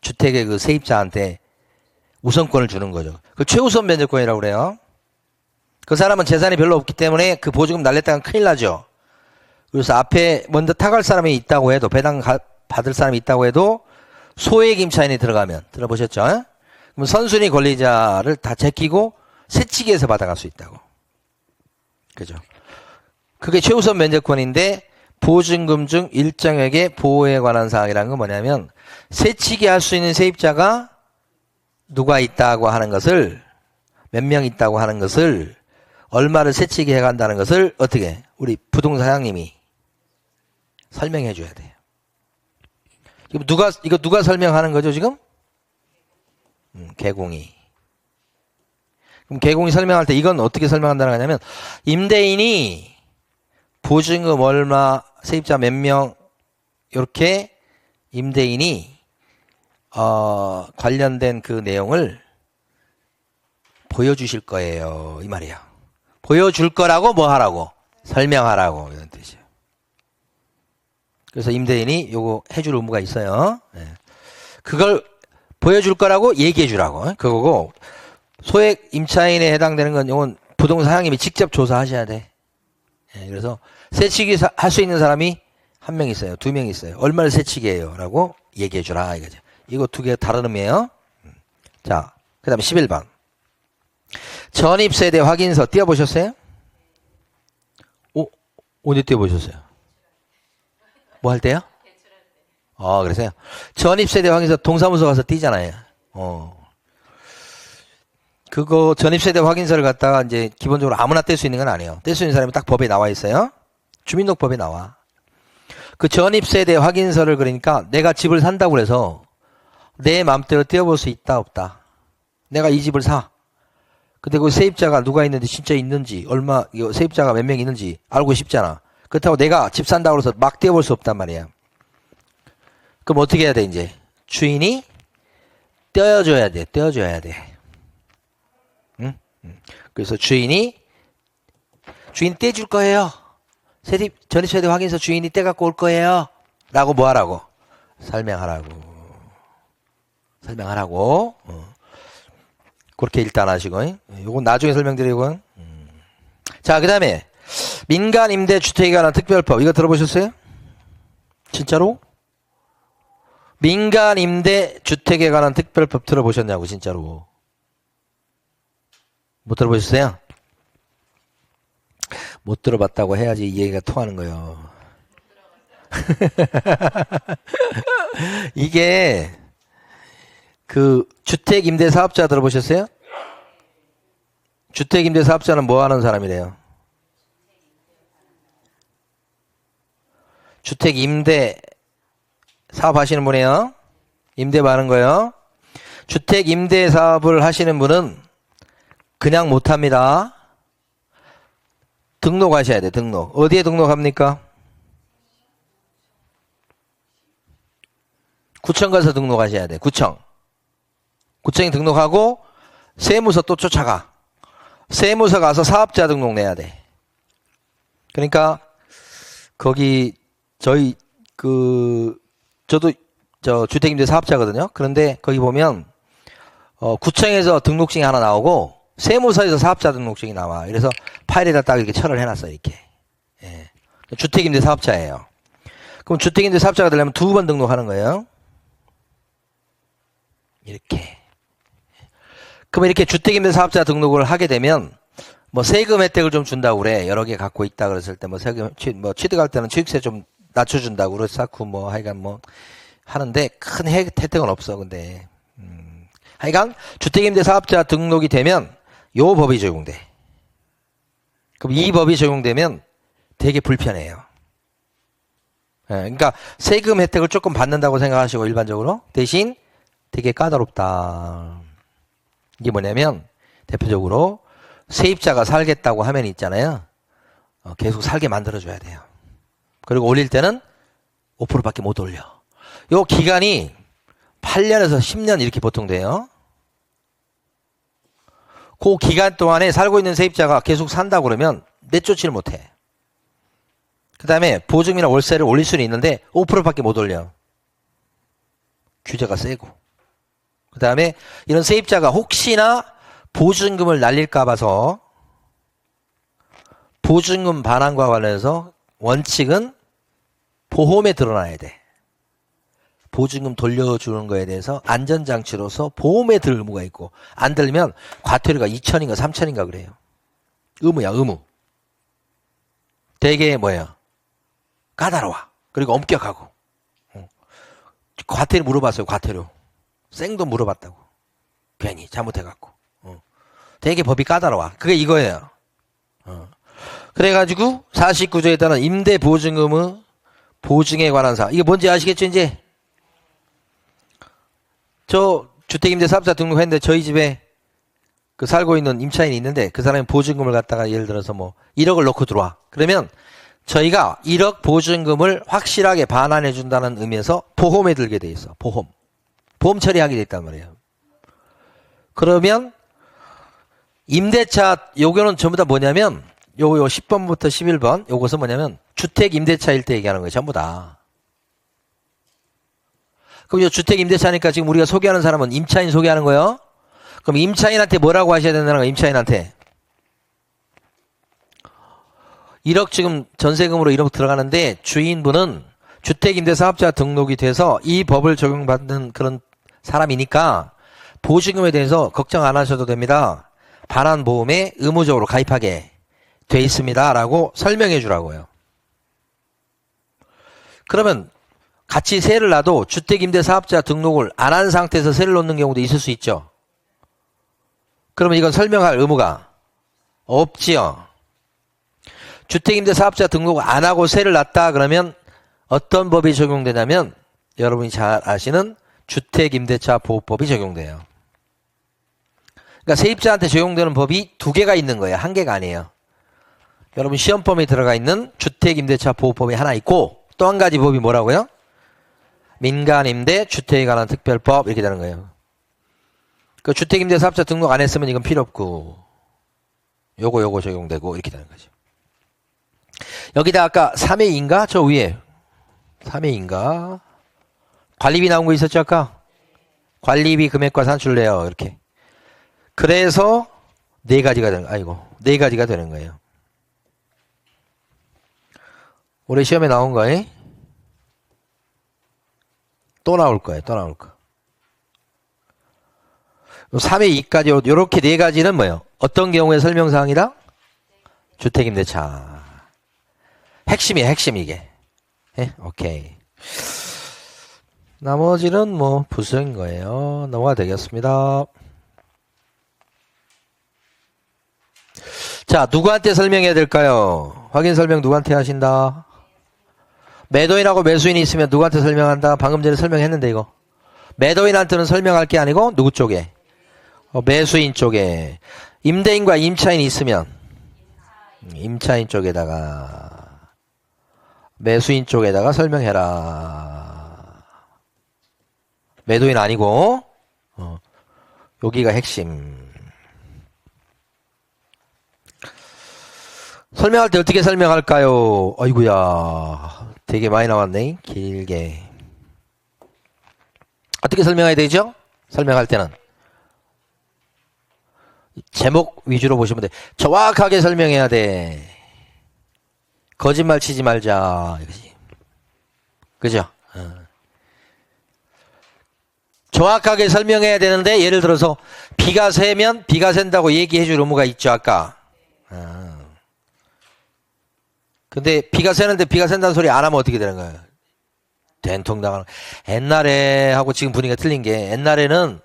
주택의 그 세입자한테 우선권을 주는 거죠. 그 최우선 면제권이라고 그래요. 그 사람은 재산이 별로 없기 때문에 그 보증금 날렸다간 큰일 나죠. 그래서 앞에 먼저 타갈 사람이 있다고 해도 배당 받을 사람이 있다고 해도 소액 임차인이 들어가면 들어보셨죠? 그럼 선순위 권리자를 다 제끼고 새치기해서 받아갈 수 있다고. 그죠? 그게 최우선 면제권인데 보증금 중 일정에게 보호에 관한 사항이라는 건 뭐냐면 새치기 할 수 있는 세입자가 누가 있다고 하는 것을 몇 명 있다고 하는 것을 얼마를 새치기 해간다는 것을 어떻게 우리 부동산 사장님이 설명해 줘야 돼요. 이거 누가 설명하는 거죠 지금? 개공이. 그럼 개공이 설명할 때 이건 어떻게 설명한다는 거냐면 임대인이 보증금 얼마 세입자 몇 명 이렇게 임대인이 관련된 그 내용을 보여주실 거예요 이 말이야. 보여줄 거라고 뭐 하라고? 설명하라고 이런 뜻이에요. 그래서 임대인이 요거 해줄 의무가 있어요. 네. 그걸 보여줄 거라고 얘기해 주라고. 그거고 소액 임차인에 해당되는 건 요건 부동산 사장님이 직접 조사하셔야 돼. 네. 그래서 새치기 할 수 있는 사람이 한 명 있어요. 2명 있어요. 얼마를 새치기해요? 라고 얘기해 주라 이거죠. 이거 두 개 다른 의미예요. 자, 그 다음에 11번. 전입세대 확인서 띄워보셨어요? 언제 띄워보셨어요? 뭐 할 때요? 그러세요? 전입세대 확인서 동사무소 가서 띄잖아요. 그거 전입세대 확인서를 갖다가 이제 기본적으로 아무나 뗄 수 있는 건 아니에요. 뗄 수 있는 사람이 딱 법에 나와 있어요. 주민등록법에 나와. 그 전입세대 확인서를 그러니까 내가 집을 산다고 해서 내 마음대로 떼어볼 수 있다 없다. 내가 이 집을 사. 근데 그 세입자가 누가 있는지 진짜 있는지 세입자가 몇 명 있는지 알고 싶잖아. 그렇다고 내가 집 산다고 해서 막 떼어볼 수 없단 말이야. 그럼 어떻게 해야 돼, 이제? 주인이 떼어줘야 돼. 떼어줘야 돼. 응? 그래서 주인 떼줄 거예요. 전입세대 확인서 주인이 떼갖고 올 거예요. 라고 뭐 하라고? 설명하라고. 그렇게 일단 하시고. 요건 나중에 설명드리고. 자, 그 다음에 민간 임대 주택에 관한 특별법. 이거 들어보셨어요? 진짜로? 민간 임대 주택에 관한 특별법 들어보셨냐고, 진짜로. 못 들어보셨어요? 못 들어봤다고 해야지 이 얘기가 통하는 거예요. 이게 그 주택임대사업자 들어보셨어요? 주택임대사업자는 뭐 하는 사람이래요? 주택임대 사업하시는 분이에요. 임대 받는 거예요. 주택임대 사업을 하시는 분은 그냥 못합니다. 등록하셔야 돼. 등록. 어디에 등록합니까? 구청 가서 등록하셔야 돼. 구청에 등록하고 세무서 또 쫓아가. 세무서 가서 사업자 등록 내야 돼. 그러니까 거기 저도 저 주택임대 사업자거든요. 그런데 거기 보면 구청에서 등록증이 하나 나오고 세무서에서 사업자 등록증이 나와. 그래서 파일에다 딱 이렇게 철을 해놨어요. 이렇게. 예. 주택임대 사업자예요. 그럼 주택임대 사업자가 되려면 2번 등록하는 거예요. 이렇게. 그럼 이렇게 주택임대 사업자 등록을 하게 되면 뭐 세금 혜택을 좀 준다고 그래. 여러 개 갖고 있다 그랬을 때 뭐 세금 취득할 때는 취득세 좀 낮춰준다고 그랬었고 뭐 하여간 뭐 하는데 큰 혜택은 없어. 근데 하여간 주택임대 사업자 등록이 되면 요 법이 적용돼. 그럼 이 법이 적용되면 되게 불편해요. 예, 그러니까 세금 혜택을 조금 받는다고 생각하시고 일반적으로 대신 되게 까다롭다. 이게 뭐냐면 대표적으로 세입자가 살겠다고 하면 있잖아요. 계속 살게 만들어줘야 돼요. 그리고 올릴 때는 5%밖에 못 올려. 요 기간이 8년에서 10년 이렇게 보통 돼요. 그 기간 동안에 살고 있는 세입자가 계속 산다고 그러면 내쫓지를 못해. 그 다음에 보증이나 월세를 올릴 수는 있는데 5%밖에 못 올려. 규제가 세고. 그 다음에 이런 세입자가 혹시나 보증금을 날릴까 봐서 보증금 반환과 관련해서 원칙은 보험에 드러나야 돼. 보증금 돌려주는 거에 대해서 안전장치로서 보험에 들 의무가 있고 안 들면 과태료가 2천인가 3천인가 그래요. 의무야 의무. 되게 뭐예요? 까다로워. 그리고 엄격하고. 과태료 물어봤어요. 과태료. 생돈 물어봤다고. 괜히 잘못해갖고. 되게 법이 까다로워. 그게 이거예요. 그래가지고 49조에 따른 임대보증금의 보증에 관한 사항. 이게 뭔지 아시겠죠 이제? 저 주택임대 사업자 등록했는데 저희 집에 그 살고 있는 임차인이 있는데 그 사람이 보증금을 갖다가 예를 들어서 뭐 1억을 넣고 들어와. 그러면 저희가 1억 보증금을 확실하게 반환해 준다는 의미에서 보험에 들게 돼 있어. 보험 처리하게 돼 있단 말이에요. 그러면 임대차 요거는 전부 다 뭐냐면 요 10번부터 11번 요것은 뭐냐면 주택 임대차일 때 얘기하는 거예요. 전부 다. 그럼 이 주택 임대차니까 지금 우리가 소개하는 사람은 임차인 소개하는 거예요. 그럼 임차인한테 뭐라고 하셔야 된다는 거예요. 임차인한테 1억 지금 전세금으로 1억 들어가는데 주인분은 주택임대사업자 등록이 돼서 이 법을 적용받는 그런 사람이니까 보증금에 대해서 걱정 안 하셔도 됩니다. 반환보험에 의무적으로 가입하게 돼 있습니다. 라고 설명해 주라고요. 그러면 같이 세를 놔도 주택임대사업자 등록을 안 한 상태에서 세를 놓는 경우도 있을 수 있죠. 그러면 이건 설명할 의무가 없지요. 주택임대사업자 등록을 안 하고 세를 놨다 그러면 어떤 법이 적용되냐면 여러분이 잘 아시는 주택임대차 보호법이 적용돼요. 그러니까 세입자한테 적용되는 법이 2개가 있는 거예요. 1개가 아니에요. 여러분 시험범위에 들어가 있는 주택임대차 보호법이 하나 있고 또 한 가지 법이 뭐라고요? 민간임대 주택에 관한 특별법 이렇게 되는 거예요. 그 주택임대 사업자 등록 안 했으면 이건 필요 없고 요거 적용되고 이렇게 되는 거죠. 여기다 아까 3의 2인가? 저 위에 3의 2인가? 관리비 나온 거 있었죠 아까? 관리비 금액과 산출래요 이렇게. 그래서 네 가지가 되는 거예요. 올해 시험에 나온 거에 또 나올 거예요. 3의 2까지 요렇게 네 가지는 뭐예요? 어떤 경우에 설명사항이다? 주택임대차. 핵심이에요, 핵심 이게. 예? 오케이. 나머지는 뭐 부수인 거예요. 넘어가 되겠습니다. 자, 누구한테 설명해야 될까요? 확인 설명 누구한테 하신다? 매도인하고 매수인이 있으면 누구한테 설명한다? 방금 전에 설명했는데 이거. 매도인한테는 설명할 게 아니고 누구 쪽에? 매수인 쪽에. 임대인과 임차인이 있으면 임차인 쪽에다가 매수인 쪽에다가 설명해라. 매도인 아니고 여기가 핵심. 설명할 때 어떻게 설명할까요? 아이고야 되게 많이 나왔네. 길게. 어떻게 설명해야 되죠? 설명할 때는 제목 위주로 보시면 돼. 정확하게 설명해야 돼. 거짓말 치지 말자 이거지. 그죠? 정확하게 설명해야 되는데 예를 들어서 비가 새면 비가 샌다고 얘기해 줄 의무가 있죠 아까. 근데 비가 새는데 비가 샌다는 소리 안 하면 어떻게 되는 거예요? 된통 나가는. 옛날에 하고 지금 분위기가 틀린 게 옛날에는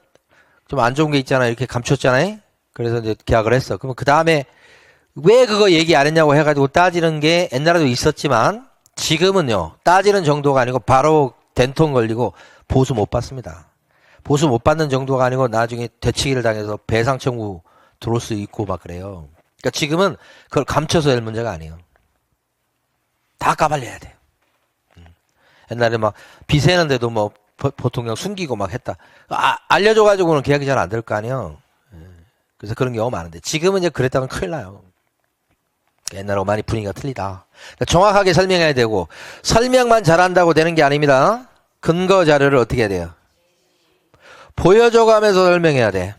좀 안 좋은 게 있잖아요. 이렇게 감췄잖아요. 그래서 이제 계약을 했어. 그러면 그 다음에 왜 그거 얘기 안 했냐고 해가지고 따지는 게 옛날에도 있었지만 지금은요. 따지는 정도가 아니고 바로 된통 걸리고 보수 못 받습니다. 보수 못 받는 정도가 아니고 나중에 되치기를 당해서 배상 청구 들어올 수 있고 막 그래요. 그러니까 지금은 그걸 감춰서 할 문제가 아니에요. 다 까발려야 돼요. 옛날에 막 비 새는데도 뭐 보통 그냥 숨기고 막 했다. 알려줘가지고는 계약이 잘 안 될 거 아니에요. 그래서 그런 경우가 많은데 지금은 이제 그랬다면 큰일 나요. 옛날하고 많이 분위기가 틀리다. 그러니까 정확하게 설명해야 되고 설명만 잘한다고 되는 게 아닙니다. 근거 자료를 어떻게 해야 돼요? 보여줘가면서 설명해야 돼.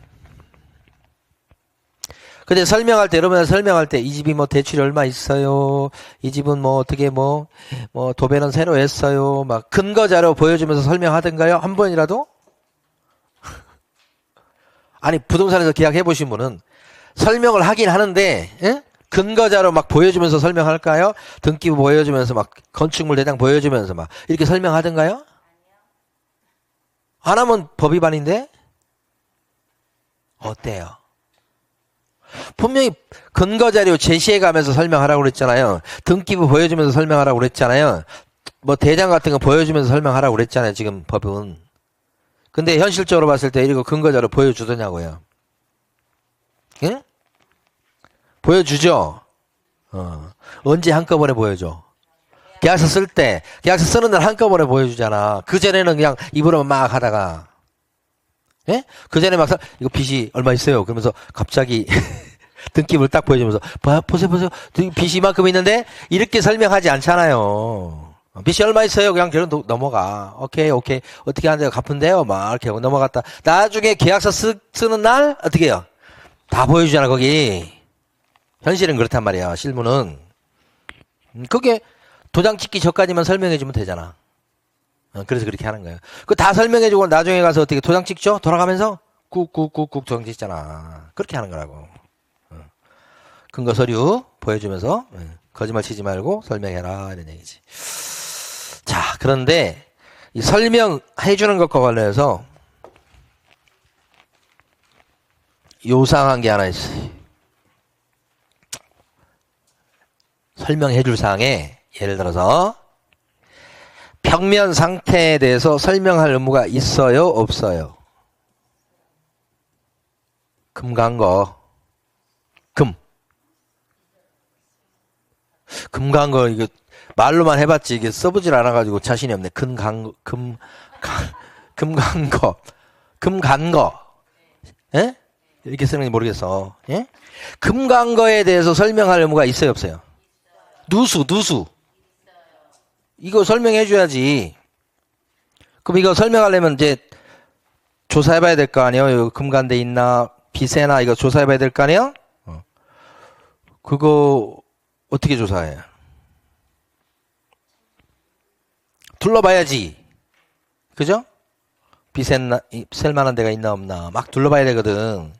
근데 설명할 때 여러분 설명할 때 이 집이 뭐 대출이 얼마 있어요. 이 집은 뭐 어떻게 뭐 도배는 새로 했어요. 막 근거 자료 보여주면서 설명하던가요? 한 번이라도? 아니 부동산에서 계약해 보신 분은 설명을 하긴 하는데 근거 자료 막 보여주면서 설명할까요? 등기부 보여주면서 막 건축물 대장 보여주면서 막 이렇게 설명하던가요? 안 하면 법 위반인데? 어때요? 분명히 근거자료 제시해가면서 설명하라고 그랬잖아요. 등기부 보여주면서 설명하라고 그랬잖아요. 뭐 대장 같은 거 보여주면서 설명하라고 그랬잖아요. 지금 법은. 근데 현실적으로 봤을 때 이거 근거자료 보여주더냐고요. 응? 보여주죠? 언제 한꺼번에 보여줘? 계약서 쓸 때, 계약서 쓰는 날 한꺼번에 보여주잖아. 그전에는 그냥 입으로만 막 하다가. 예? 그 전에 막, 이거 빚이 얼마 있어요? 그러면서 갑자기 등기부를 딱 보여주면서, 보세요. 빚이 이만큼 있는데, 이렇게 설명하지 않잖아요. 빚이 얼마 있어요? 그냥 결론 넘어가. 오케이. 어떻게 하는데요? 갚은데요? 막 이렇게 하고 넘어갔다. 나중에 계약서 쓰는 날, 어떻게 해요? 다 보여주잖아, 거기. 현실은 그렇단 말이야, 실무는. 그게 도장 찍기 전까지만 설명해주면 되잖아. 그래서 그렇게 하는 거예요. 그거 다 설명해주고 나중에 가서 어떻게 도장 찍죠? 돌아가면서 꾹꾹꾹꾹 도장 찍잖아. 그렇게 하는 거라고. 근거 서류 보여주면서 거짓말 치지 말고 설명해라 이런 얘기지. 자, 그런데 이 설명해주는 것과 관련해서 요상한 게 하나 있어요. 설명해줄 사항에 예를 들어서 벽면 상태에 대해서 설명할 의무가 있어요? 없어요? 금 간 거. 금 간 거, 이거 말로만 해봤지 이게 써보질 않아가지고 자신이 없네. 금간거. 금간거. 예? 이렇게 쓰는 지 모르겠어. 예? 금간거에 대해서 설명할 의무가 있어요, 없어요? 누수. 이거 설명해 줘야지. 그럼 이거 설명하려면 이제 조사해 봐야 될 거 아니에요? 금간대 있나, 비세나 이거 조사해 봐야 될 거 아니에요? 그거 어떻게 조사해? 둘러봐야지. 그죠? 셀 만한 데가 있나 없나 막 둘러봐야 되거든.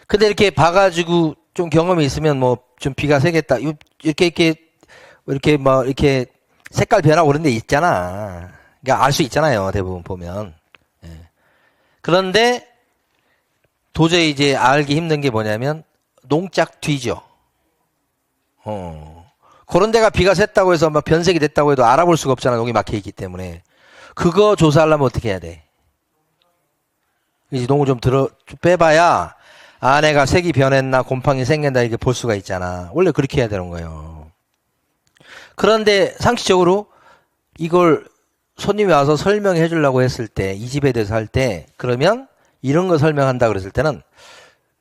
근데 이렇게 봐가지고 좀 경험이 있으면 뭐 좀 비가 새겠다. 이렇게 뭐 이렇게 색깔 변하고 그런 데 있잖아. 그러니까 알 수 있잖아요. 대부분 보면. 예. 그런데 도저히 이제 알기 힘든 게 뭐냐면 농짝 뒤죠. 그런 데가 비가 샜다고 해서 막 변색이 됐다고 해도 알아볼 수가 없잖아. 농이 막혀 있기 때문에. 그거 조사하려면 어떻게 해야 돼? 이제 농을 좀 빼봐야 안에가 색이 변했나 곰팡이 생긴다 이렇게 볼 수가 있잖아. 원래 그렇게 해야 되는 거예요. 그런데 상식적으로 이걸 손님이 와서 설명해 주려고 했을 때, 이 집에 대해서 할 때, 그러면 이런 거 설명한다 그랬을 때는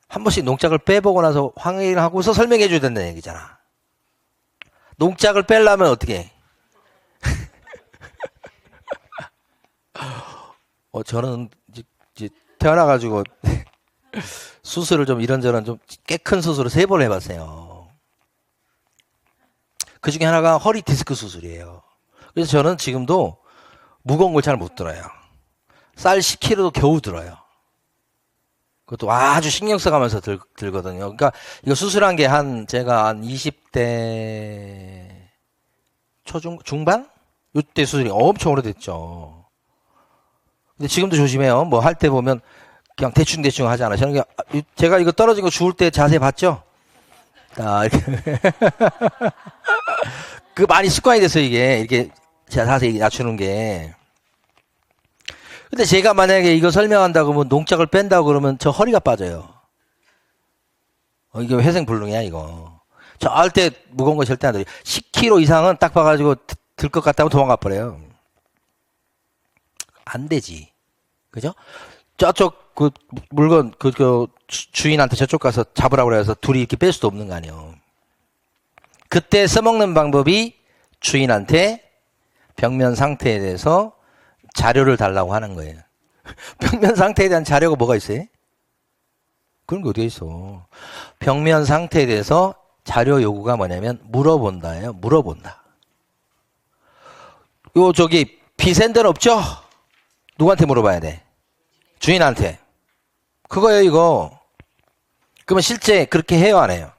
한 번씩 농작을 빼보고 나서 확인을 하고서 설명해 줘야 된다는 얘기잖아. 농작을 빼려면 어떻게 해? 저는 이제 태어나가지고 수술을 좀 이런저런 좀 꽤 큰 수술을 3번 해봤어요. 그 중에 하나가 허리 디스크 수술이에요. 그래서 저는 지금도 무거운 걸 잘 못 들어요. 쌀 10kg도 겨우 들어요. 그것도 아주 신경 써가면서 들거든요. 그러니까 이거 수술한 게 제가 한 20대 중반? 이때 수술이 엄청 오래됐죠. 근데 지금도 조심해요. 뭐 할 때 보면 그냥 대충 하잖아요. 저는 제가 이거 떨어진 거 주울 때 자세 봤죠? 이렇게. 그 많이 습관이 됐어요, 이게. 이렇게 자세 낮추는 게. 근데 제가 만약에 이거 설명한다고 하면 농작을 뺀다고 그러면 저 허리가 빠져요. 이게 회생불능이야, 이거. 저 할 때 무거운 거 절대 안 들어요. 10kg 이상은 딱 봐가지고 들 것 같다고 도망가 버려요. 안 되지. 그죠? 저쪽 그 물건 그 주인한테 저쪽 가서 잡으라고 그래서 둘이 이렇게 뺄 수도 없는 거 아니에요. 그때 써먹는 방법이 주인한테 벽면 상태에 대해서 자료를 달라고 하는 거예요. 벽면 상태에 대한 자료가 뭐가 있어요? 그런 게 어디에 있어? 벽면 상태에 대해서 자료 요구가 뭐냐면 물어본다예요. 물어본다. 저기 비센 데는 없죠? 누구한테 물어봐야 돼? 주인한테. 그거예요, 이거. 그러면 실제 그렇게 해요, 안 해요?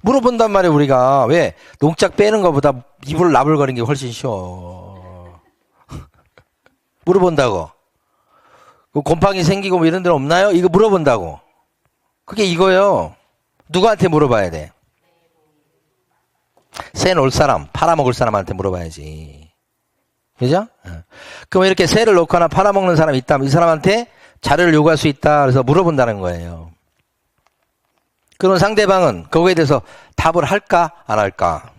물어본단 말이에요, 우리가. 왜? 농작 빼는 것보다 입을 나불거리는 게 훨씬 쉬워. 물어본다고. 곰팡이 생기고 뭐 이런 데는 없나요? 이거 물어본다고. 그게 이거예요. 누구한테 물어봐야 돼? 새 놓을 사람, 팔아먹을 사람한테 물어봐야지. 그죠? 그럼 이렇게 새를 놓거나 팔아먹는 사람이 있다면 이 사람한테 자료를 요구할 수 있다. 그래서 물어본다는 거예요. 그럼 상대방은 거기에 대해서 답을 할까? 안 할까?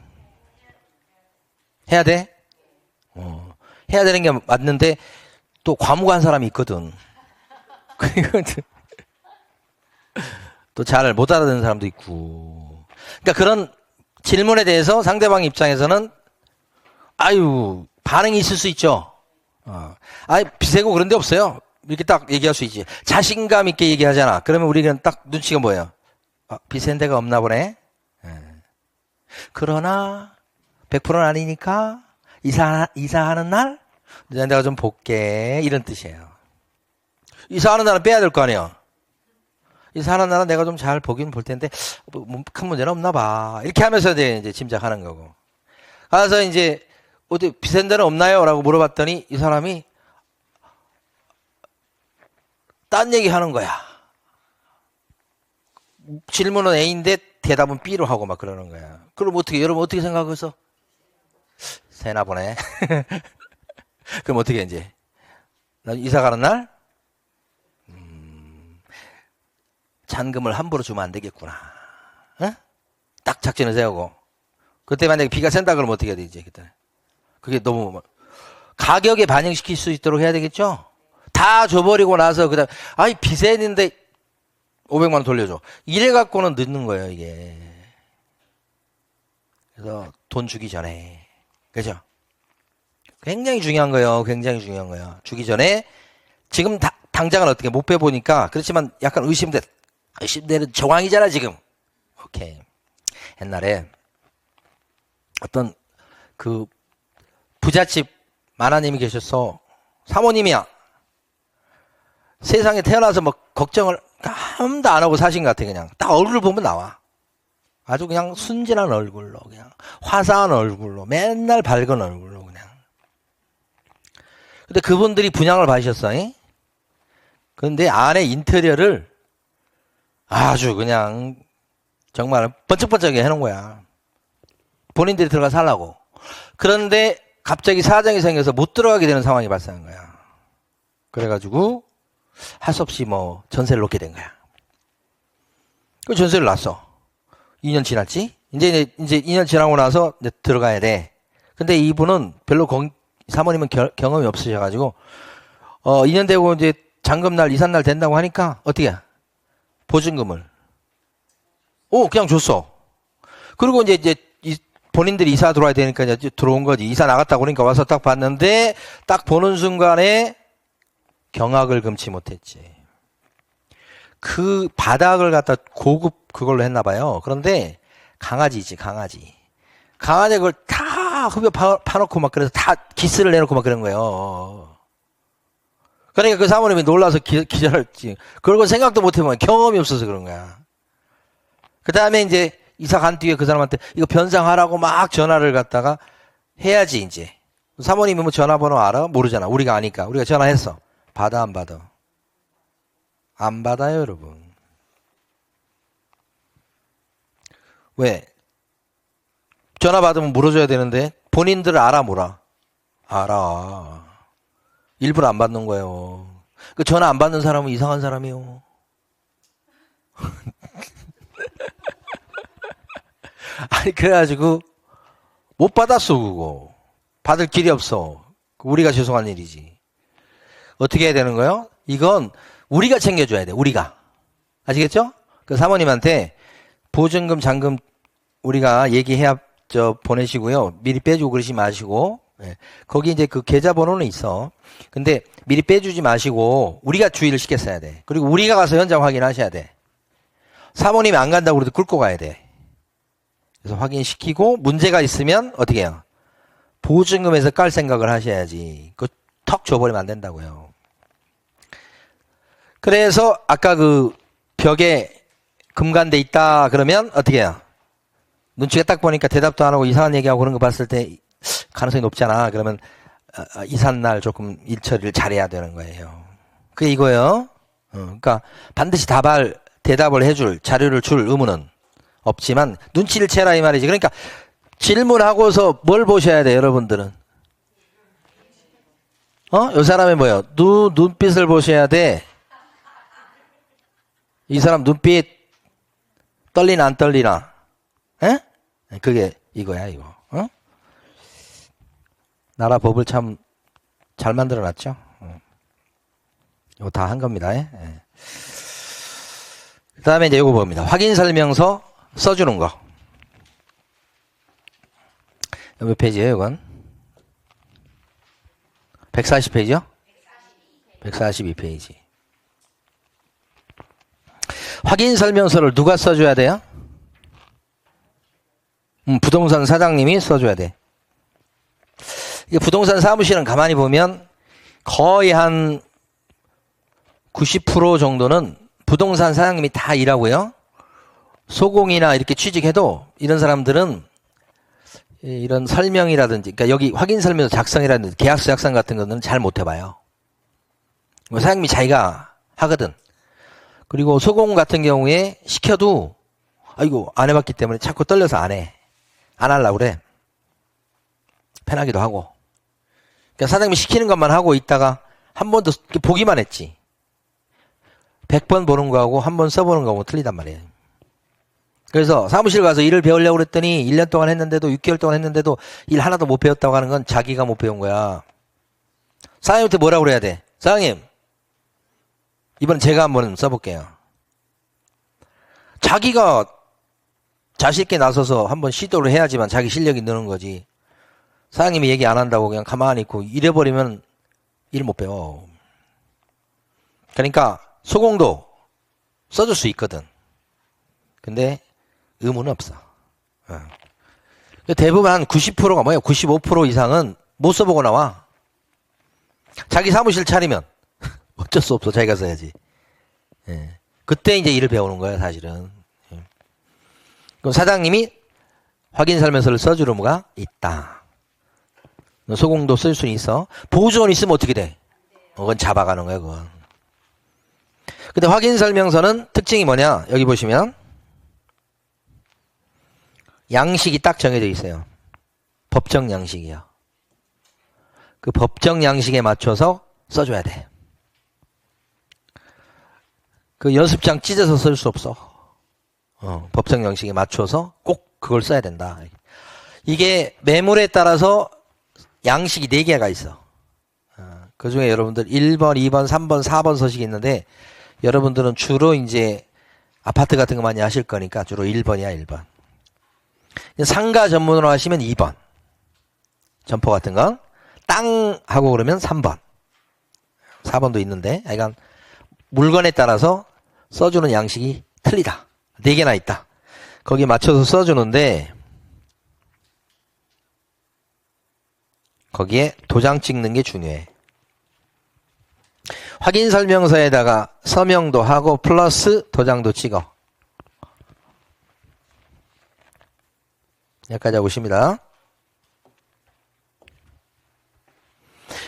해야 돼? 해야 되는 게 맞는데 또 과묵한 사람이 있거든. 또 잘 못 알아듣는 사람도 있고. 그러니까 그런 질문에 대해서 상대방 입장에서는 반응이 있을 수 있죠. 비세고 그런 데 없어요. 이렇게 딱 얘기할 수 있지. 자신감 있게 얘기하잖아. 그러면 우리는 딱 눈치가 뭐예요? 비센 데가 없나 보네. 그러나 100%는 아니니까 이사하는 날 내가 좀 볼게. 이런 뜻이에요. 이사하는 날은 빼야 될 거 아니에요. 이사하는 날은 내가 좀 잘 보긴 볼 텐데 큰 문제는 없나 봐. 이렇게 하면서 이제 짐작하는 거고. 그래서 이제 어디 비싼 데는 없나요? 라고 물어봤더니 이 사람이 딴 얘기 하는 거야. 질문은 A인데 대답은 B로 하고 막 그러는 거야. 그럼 여러분 어떻게 생각해서? 새나 보네. 그럼 어떻게 이제? 나 이사 가는 날? 잔금을 함부로 주면 안 되겠구나. 딱 작전을 세우고. 그때 만약에 비가 샌다 그러면 어떻게 해야 되지? 그때 그게 너무 가격에 반영시킬 수 있도록 해야 되겠죠? 다 줘버리고 나서 그다음 아이 비세인데 500만 원 돌려줘. 이래 갖고는 늦는 거예요 이게. 그래서 돈 주기 전에 그죠? 굉장히 중요한 거예요. 굉장히 중요한 거예요. 주기 전에 지금 당장은 어떻게 못 빼보니까 그렇지만 약간 의심되는 정황이잖아 지금. 오케이. 옛날에 어떤 그 부잣집 마나님이 계셨어. 사모님이야. 세상에 태어나서 뭐 걱정을 아무도 안 하고 사신 것 같아. 그냥 딱 얼굴 보면 나와. 아주 그냥 순진한 얼굴로 그냥 화사한 얼굴로 맨날 밝은 얼굴로 그냥. 근데 그분들이 분양을 받으셨어. 그런데 안에 인테리어를 아주 그냥 정말 번쩍번쩍하게 해놓은 거야. 본인들이 들어가 살라고. 그런데 갑자기 사정이 생겨서 못 들어가게 되는 상황이 발생한 거야. 그래가지고 할 수 없이 뭐 전세를 놓게 된 거야. 그 전세를 놨어. 2년 지났지? 이제 2년 지나고 나서 이제 들어가야 돼. 근데 이분은 별로 사모님은 경험이 없으셔가지고 2년 되고 이제 잔금날 이삿날 된다고 하니까 어떻게 해? 보증금을 그냥 줬어. 그리고 이제 본인들이 이사 들어와야 되니까 이제 들어온 거지. 이사 나갔다고 그러니까 와서 딱 봤는데 딱 보는 순간에 경악을 금치 못했지. 그 바닥을 갖다 고급 그걸로 했나 봐요. 그런데 강아지지 강아지. 강아지 그걸 다 흡여 파놓고 막 그래서 다 기스를 내놓고 막 그런 거예요. 그러니까 그 사모님이 놀라서 기절했지. 그러고 생각도 못 해보면 경험이 없어서 그런 거야. 그 다음에 이제 이사 간 뒤에 그 사람한테 이거 변상하라고 막 전화를 갖다가 해야지 이제. 사모님이 뭐 전화번호 알아? 모르잖아. 우리가 아니까. 우리가 전화했어. 받아 안 받아? 안 받아요 여러분. 왜? 전화 받으면 물어줘야 되는데 본인들 알아 몰라? 알아. 일부러 안 받는 거예요. 그 전화 안 받는 사람은 이상한 사람이요. 아니 그래가지고 못 받았어 그거. 받을 길이 없어. 우리가 죄송한 일이지. 어떻게 해야 되는 거예요? 이건 우리가 챙겨줘야 돼. 우리가. 아시겠죠? 그 사모님한테 보증금 잔금 우리가 얘기해야 보내시고요. 미리 빼주고 그러지 마시고. 예. 거기 이제 그 계좌번호는 있어. 근데 미리 빼주지 마시고 우리가 주의를 시켰어야 돼. 그리고 우리가 가서 현장 확인하셔야 돼. 사모님이 안 간다고 그래도 끌고 가야 돼. 그래서 확인시키고 문제가 있으면 어떻게 해요? 보증금에서 깔 생각을 하셔야지. 그거 턱 줘버리면 안 된다고요. 그래서 아까 그 벽에 금간돼 있다 그러면 어떻게 해요? 눈치가 딱 보니까 대답도 안 하고 이상한 얘기하고 그런 거 봤을 때 가능성이 높잖아. 그러면 이삿날 조금 일 처리를 잘해야 되는 거예요. 그게 이거예요. 그러니까 반드시 대답을 해줄 자료를 줄 의무는 없지만 눈치를 채라 이 말이지. 그러니까 질문하고서 뭘 보셔야 돼 여러분들은? 이 사람이 뭐예요? 눈빛을 보셔야 돼. 이 사람 눈빛 떨리나 안 떨리나? 에? 그게 이거야 이거. 나라 법을 참 잘 만들어놨죠. 이거 다 한 겁니다. 예. 그 다음에 이제 이거 봅니다. 확인 설명서 써주는 거. 몇 페이지예요 이건? 140페이지요? 142페이지. 확인 설명서를 누가 써줘야 돼요? 부동산 사장님이 써줘야 돼. 이게 부동산 사무실은 가만히 보면 거의 한 90% 정도는 부동산 사장님이 다 일하고요. 소공이나 이렇게 취직해도 이런 사람들은 이런 설명이라든지, 그러니까 여기 확인 설명서 작성이라든지 계약서 작성 같은 거는 잘 못 해봐요. 사장님이 자기가 하거든. 그리고 소공 같은 경우에 시켜도 아이고 안 해봤기 때문에 자꾸 떨려서 안 해. 안 하려고 그래. 편하기도 하고. 그러니까 사장님이 시키는 것만 하고 있다가 한 번 더 보기만 했지. 100번 보는 거하고 한 번 써보는 거하고 틀리단 말이에요. 그래서 사무실 가서 일을 배우려고 그랬더니 1년 동안 했는데도 6개월 동안 했는데도 일 하나도 못 배웠다고 하는 건 자기가 못 배운 거야. 사장님한테 뭐라고 그래야 돼? 사장님, 이번엔 제가 한번 써볼게요. 자기가 자신 있게 나서서 한번 시도를 해야지만 자기 실력이 느는 거지. 사장님이 얘기 안 한다고 그냥 가만히 있고 이래버리면 일 못 배워. 그러니까 소공도 써줄 수 있거든. 근데 의무는 없어. 대부분 한 90%가 뭐예요? 95% 이상은 못 써보고 나와. 자기 사무실 차리면 어쩔 수 없어. 자기가 써야지. 예. 그때 이제 일을 배우는 거야, 사실은. 예. 그럼 사장님이 확인 설명서를 써줄 의무가 있다. 소공도 쓸 수는 있어. 보조원 있으면 어떻게 돼? 그건 잡아가는 거야, 그건. 근데 확인 설명서는 특징이 뭐냐? 여기 보시면 양식이 딱 정해져 있어요. 법정 양식이요. 그 법정 양식에 맞춰서 써줘야 돼. 그 연습장 찢어서 쓸 수 없어. 법정 양식에 맞춰서 꼭 그걸 써야 된다. 이게 매물에 따라서 양식이 4개가 있어. 그 중에 여러분들 1번, 2번, 3번, 4번 서식이 있는데 여러분들은 주로 이제 아파트 같은 거 많이 하실 거니까 주로 1번이야, 1번. 상가 전문으로 하시면 2번. 점포 같은 건. 땅 하고 그러면 3번. 4번도 있는데, 그러니까 물건에 따라서 써주는 양식이 틀리다. 4개나 있다. 거기에 맞춰서 써주는데, 거기에 도장 찍는 게 중요해. 확인 설명서에다가 서명도 하고 플러스 도장도 찍어. 여기까지 하고 있습니다.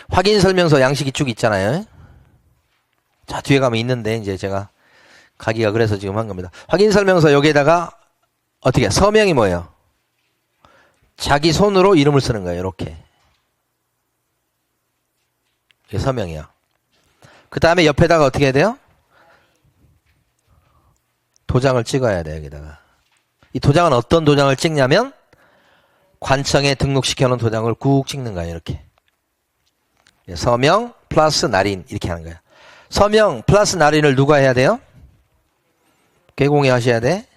확인 설명서 양식이 쭉 있잖아요. 자, 뒤에 가면 있는데 이제 제가 가기가 그래서 지금 한 겁니다. 확인 설명서 여기에다가 어떻게 서명이 뭐예요? 자기 손으로 이름을 쓰는 거예요. 이렇게. 이게 서명이야. 그 다음에 옆에다가 어떻게 해야 돼요? 도장을 찍어야 돼요. 여기다가. 이 도장은 어떤 도장을 찍냐면 관청에 등록시켜놓은 도장을 꾹 찍는 거예요. 이렇게. 서명 플러스 날인 이렇게 하는 거예요. 서명 플러스 날인을 누가 해야 돼요? 개공이 하셔야 돼.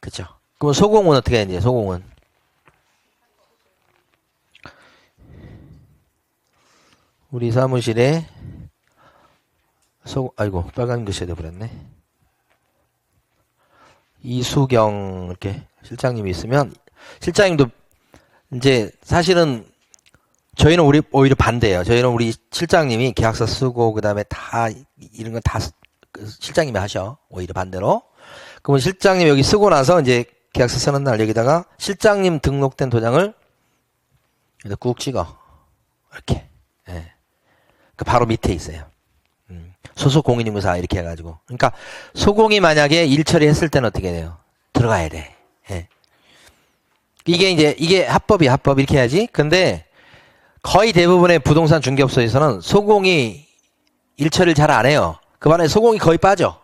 그쵸? 그럼 소공은 어떻게 해야 돼요? 소공은 우리 사무실에 아이고 빨간 글씨에 돼버렸네. 이수경 이렇게 실장님이 있으면 실장님도 이제 사실은 저희는 오히려 반대예요. 저희는 우리 실장님이 계약서 쓰고 그다음에 다 이런 건 다 실장님이 하셔. 오히려 반대로. 그러면 실장님 여기 쓰고 나서 이제 계약서 쓰는 날 여기다가 실장님 등록된 도장을 여기다 꾹 찍어. 이렇게. 예. 그 바로 밑에 있어요. 소속 공인인무사 이렇게 해가지고. 그러니까 소공이 만약에 일 처리했을 때는 어떻게 돼요? 들어가야 돼. 예. 이게 합법이 합법 이렇게 해야지. 근데 거의 대부분의 부동산 중개업소에서는 소공이 일 처리를 잘 안 해요. 그 반에 소공이 거의 빠져.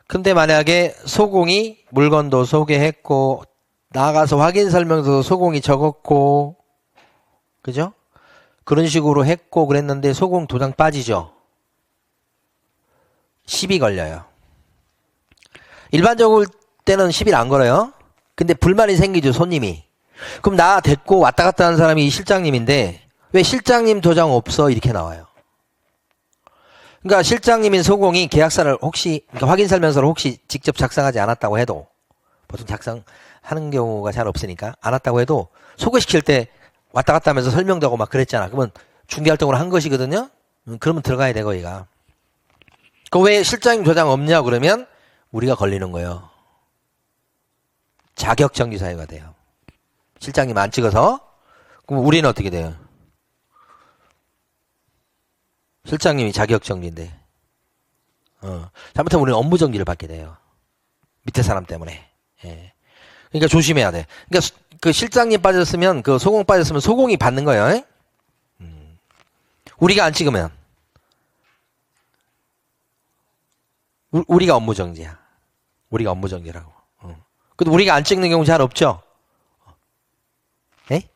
근데 만약에 소공이 물건도 소개했고 나가서 확인 설명서도 소공이 적었고 그죠? 그런 식으로 했고 그랬는데 소공 도장 빠지죠. 시비 걸려요. 일반적으로 때는 시비를 안 걸어요. 근데 불만이 생기죠, 손님이. 그럼 나 데리고 왔다 갔다 하는 사람이 실장님인데 왜 실장님 도장 없어? 이렇게 나와요. 그러니까 실장님인 소공이 계약서를 그러니까 확인 설명서를 혹시 직접 작성하지 않았다고 해도 보통 작성하는 경우가 잘 없으니까 안 왔다고 해도 소개시킬 때 왔다 갔다 하면서 설명도 하고 막 그랬잖아. 그러면 중개활동을 한 것이거든요. 그러면 들어가야 돼, 거기가. 그 왜 실장님 도장 없냐 그러면 우리가 걸리는 거예요. 자격정지 사유가 돼요. 실장님 안 찍어서. 그럼 우리는 어떻게 돼요? 실장님이 자격정지인데. 잘못하면 우리는 업무정지를 받게 돼요. 밑에 사람 때문에. 예. 그러니까 조심해야 돼. 그러니까 그 실장님 빠졌으면 그 소공 빠졌으면 소공이 받는 거예요. 우리가 안 찍으면 우리가 업무 정지야. 우리가 업무 정지라고. 근데 우리가 안 찍는 경우 잘 없죠? 예?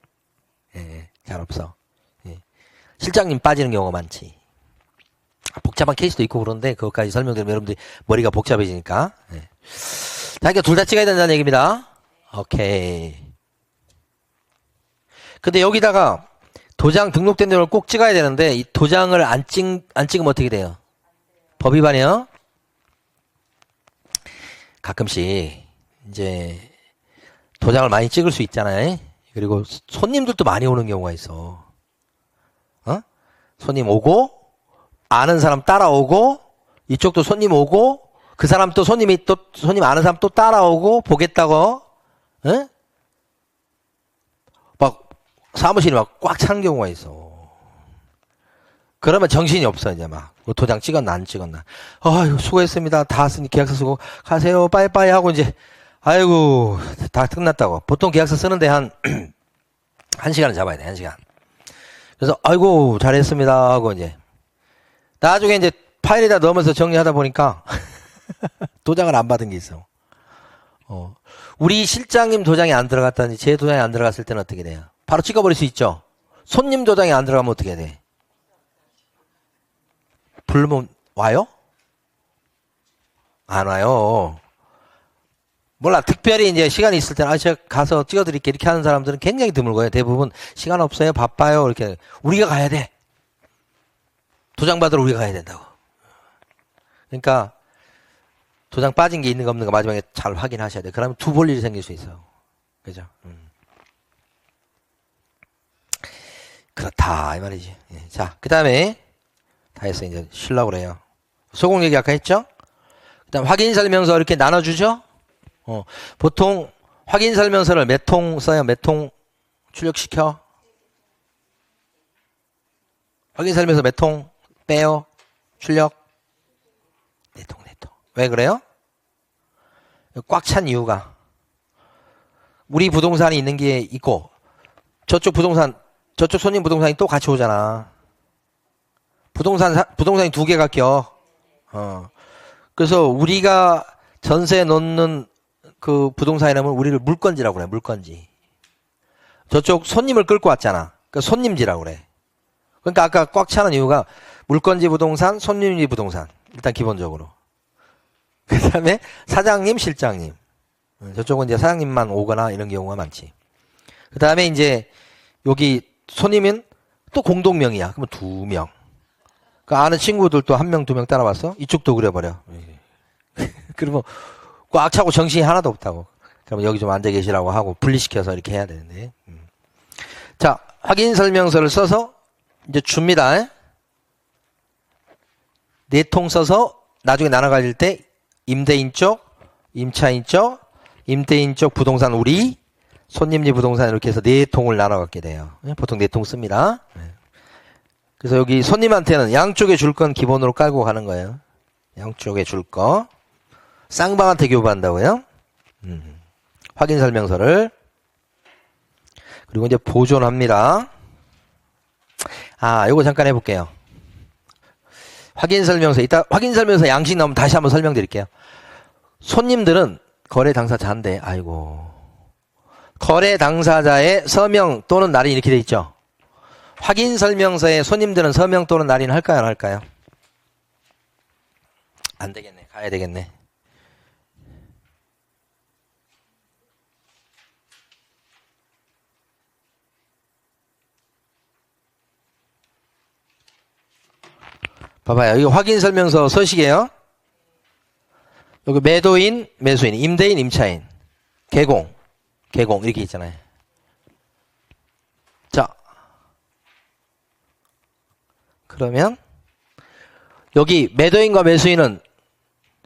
예, 잘 없어. 예. 실장님 빠지는 경우가 많지. 복잡한 케이스도 있고 그런데 그것까지 설명드리면 여러분들이 머리가 복잡해지니까. 예. 자, 그러니까 둘 다 찍어야 된다는 얘기입니다. 오케이. 근데 여기다가 도장 등록된 내용을 꼭 찍어야 되는데 이 도장을 안 찍으면 어떻게 돼요? 법 위반이요? 가끔씩 이제 도장을 많이 찍을 수 있잖아요. 그리고 손님들도 많이 오는 경우가 있어. 어? 손님 오고 아는 사람 따라오고 이쪽도 손님 오고 그 사람 또 손님 아는 사람 또 따라오고 보겠다고 어? 막 사무실이 막 꽉 찬 경우가 있어. 그러면 정신이 없어 이제 막 도장 찍었나 안 찍었나. 아유 수고했습니다. 다 왔으니 계약서 쓰고 가세요. 빠이빠이 하고 이제 아이고 다 끝났다고. 보통 계약서 쓰는데 한 1시간은 잡아야 돼. 1시간. 그래서 아이고 잘했습니다 하고 이제 나중에 이제 파일에다 넣으면서 정리하다 보니까 도장을 안 받은 게 있어. 우리 실장님 도장이 안 들어갔다든지 제 도장이 안 들어갔을 때는 어떻게 돼요? 바로 찍어버릴 수 있죠. 손님 도장이 안 들어가면 어떻게 돼? 부르면 와요? 안 와요. 몰라. 특별히 이제 시간이 있을 때는 제가 가서 찍어드릴게 이렇게 하는 사람들은 굉장히 드물고요. 대부분 시간 없어요. 바빠요. 이렇게 우리가 가야 돼. 도장 받으러 우리가 가야 된다고. 그러니까 도장 빠진 게 있는가 없는가 마지막에 잘 확인하셔야 돼. 그러면 두 볼 일이 생길 수 있어. 그죠? 그렇다 이 말이지. 예. 자, 그 다음에 다 했어. 이제 쉬려고 그래요. 소공 얘기 아까 했죠? 그 다음 확인 설명서 이렇게 나눠주죠? 보통 확인 설명서를 몇 통 써요? 몇 통 출력시켜? 확인 설명서 몇 통 빼요? 출력? 4통, 4통. 왜 그래요? 꽉 찬 이유가 우리 부동산이 있는 게 있고 저쪽 손님 부동산이 또 같이 오잖아. 부동산이 두 개가 껴. 그래서 우리가 전세 놓는 그 부동산 이름은 우리를 물건지라고 그래. 물건지. 저쪽 손님을 끌고 왔잖아. 그러니까 손님지라고 그래. 그러니까 아까 꽉 차는 이유가 물건지 부동산, 손님지 부동산. 일단 기본적으로. 그 다음에 사장님, 실장님. 저쪽은 이제 사장님만 오거나 이런 경우가 많지. 그 다음에 이제 여기 손님은 또 공동명이야. 그러면 2명. 그 아는 친구들도 1명, 2명 따라왔어? 이쪽도 그려버려. 그러면 꽉 차고 정신이 하나도 없다고. 그러면 여기 좀 앉아 계시라고 하고 분리시켜서 이렇게 해야 되는데. 자, 확인 설명서를 써서 이제 줍니다. 4통 써서 나중에 나눠 가질 때 임대인 쪽, 임차인 쪽, 임대인 쪽 부동산 우리, 손님지 부동산 이렇게 해서 4통을 나눠 갖게 돼요. 보통 4통 씁니다. 그래서 여기 손님한테는 양쪽에 줄 건 기본으로 깔고 가는 거예요. 양쪽에 줄 거. 쌍방한테 교부한다고요. 확인 설명서를. 그리고 이제 보존합니다. 요거 잠깐 해볼게요. 확인 설명서. 이따 확인 설명서 양식 나오면 다시 한번 설명드릴게요. 손님들은 거래 당사자인데, 아이고. 거래 당사자의 서명 또는 날인 이렇게 돼 있죠. 확인 설명서에 손님들은 서명 또는 날인 할까요, 안 할까요? 안 되겠네. 가야 되겠네. 봐봐요. 이거 확인 설명서 서식이에요. 여기 매도인, 매수인, 임대인, 임차인, 개공 이렇게 있잖아요. 자, 그러면 여기 매도인과 매수인은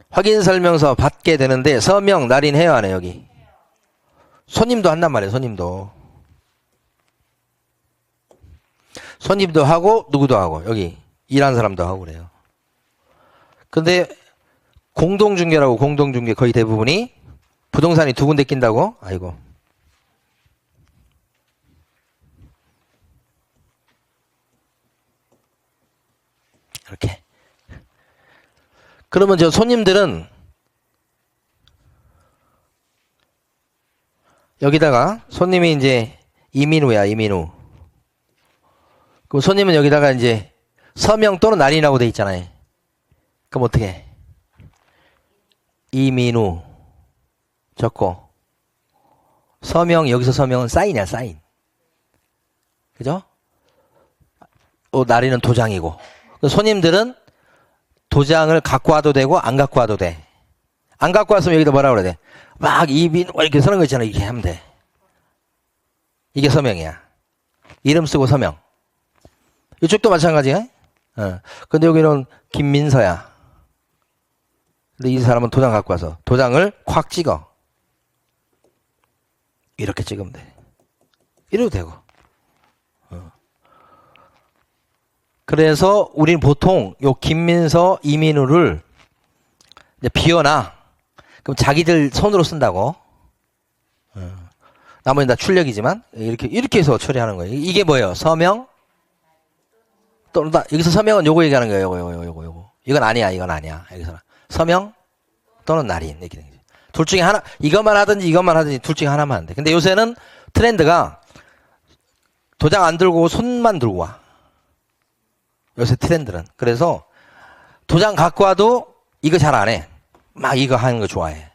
확인 설명서 받게 되는데 서명, 날인 해요, 안 해요, 여기? 손님도 한단 말이에요, 손님도 하고 누구도 하고 여기 일하는 사람도 하고 그래요. 근데 공동중개라고 공동중개 거의 대부분이 부동산이 2군데 낀다고? 아이고. 이렇게. 그러면 저 손님들은 여기다가 손님이 이제 이민우야, 이민우. 그럼 손님은 여기다가 이제 서명 또는 날인이라고 돼 있잖아요. 그럼 어떻게 해? 이민우 적고 서명, 여기서 서명은 사인이야, 사인. 그죠? 날인은 도장이고. 손님들은 도장을 갖고 와도 되고 안 갖고 와도 돼. 안 갖고 왔으면 여기다 뭐라 그래야 돼? 막 이민우 이렇게 쓰는 거 있잖아. 이렇게 하면 돼. 이게 서명이야. 이름 쓰고 서명. 이쪽도 마찬가지야. 근데 여기는 김민서야. 근데 이 사람은 도장 갖고 와서 도장을 콱 찍어. 이렇게 찍으면 돼. 이래도 되고. 그래서 우리는 보통 요 김민서, 이민우를 이제 비워놔. 그럼 자기들 손으로 쓴다고. 나머지는 다 출력이지만 이렇게 해서 처리하는 거예요. 이게 뭐예요? 서명? 또 여기서 서명은 요거 얘기하는 거예요. 요거. 이건 아니야. 여기서 서명 또는 날인 이렇게 되는 거죠. 둘 중에 하나. 이것만 하든지 둘 중에 하나만 안 돼. 근데 요새는 트렌드가 도장 안 들고 손만 들고 와. 요새 트렌드는. 그래서 도장 갖고 와도 이거 잘 안 해. 막 이거 하는 거 좋아해.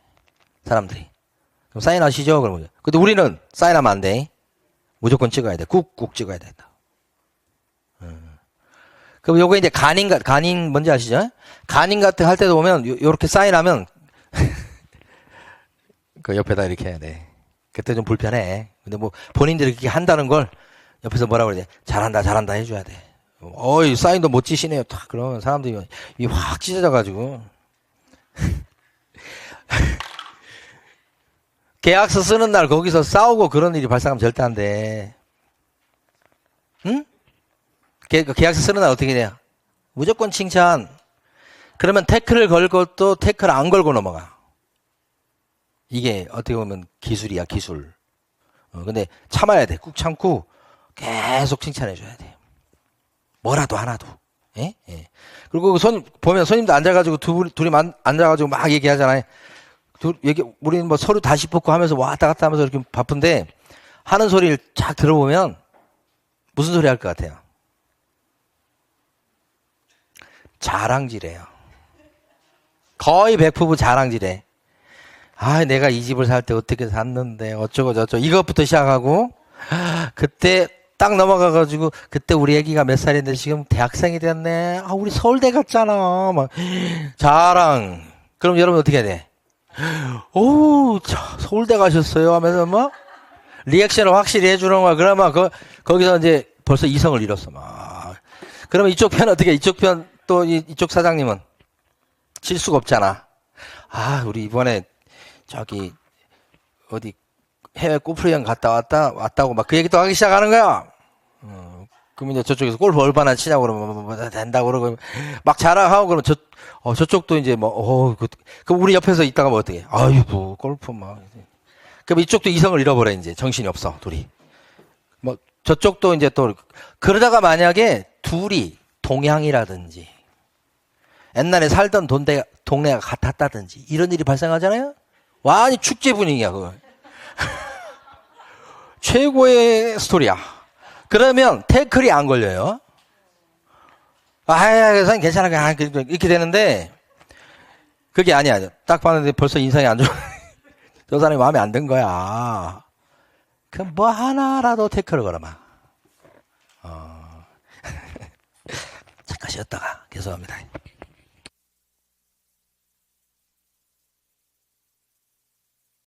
사람들이. 그럼 사인하시죠? 그러면. 근데 우리는 사인하면 안 돼. 무조건 찍어야 돼. 꾹꾹 찍어야 된다. 그럼 요거 이제 간인 뭔지 아시죠? 간인 같은 할 때도 보면 요렇게 사인하면 그 옆에다 이렇게 해야 돼. 그때 좀 불편해. 근데 뭐 본인들이 그렇게 한다는 걸 옆에서 뭐라고 그러지? 잘한다 해줘야 돼. 어이 사인도 멋지시네요. 탁 그러면 사람들이 확 찢어져가지고 계약서 쓰는 날 거기서 싸우고 그런 일이 발생하면 절대 안 돼. 응? 계약서 쓰는 날 어떻게 돼요? 무조건 칭찬. 그러면 태클을 걸 것도 태클 안 걸고 넘어가. 이게 어떻게 보면 기술이야, 기술. 근데 참아야 돼. 꾹 참고 계속 칭찬해줘야 돼. 뭐라도 하나도. 예? 예. 그리고 보면 손님도 앉아가지고 둘이 앉아가지고 막 얘기하잖아요. 우리는 뭐 서류 다시 뽑고 하면서 왔다 갔다 하면서 이렇게 바쁜데 하는 소리를 쫙 들어보면 무슨 소리 할 것 같아요? 자랑질해요. 거의 100% 자랑질해. 내가 이 집을 살 때 어떻게 샀는데 어쩌고 저쩌고 이것부터 시작하고 그때 딱 넘어가가지고 그때 우리 애기가 몇 살인데 지금 대학생이 됐네. 우리 서울대 갔잖아. 막 자랑. 그럼 여러분 어떻게 해야 돼? 서울대 가셨어요 하면서 뭐 리액션을 확실히 해주는 거야. 그러면 거기서 이제 벌써 이성을 잃었어. 막. 그러면 이쪽 편 어떻게 해? 이쪽 편 또 이쪽 사장님은 질 수가 없잖아. 우리 이번에 저기 어디 해외 골프 여행 갔다 왔다고 막 그 얘기 또 하기 시작하는 거야. 그럼 이제 저쪽에서 골프 얼마나 치냐고 그러면 뭐 된다고 그러고 막 자랑하고 그러면 저쪽도 이제 그럼 우리 옆에서 있다가 뭐 어떻게 해? 아이고 골프 막. 그럼 이쪽도 이성을 잃어버려. 이제 정신이 없어 둘이. 뭐 저쪽도 이제 또 그러다가 만약에 둘이 동향이라든지 옛날에 살던 동네가 같았다든지 이런 일이 발생하잖아요. 완전히 축제 분위기야 그거. 최고의 스토리야. 그러면 태클이 안 걸려요. 선생님 괜찮아 이렇게 되는데 그게 아니야. 딱 봤는데 벌써 인상이 안 좋아. 저 사람이 마음에 안 든 거야. 그럼 뭐 하나라도 태클을 걸어봐. 잠깐 쉬었다가 계속합니다.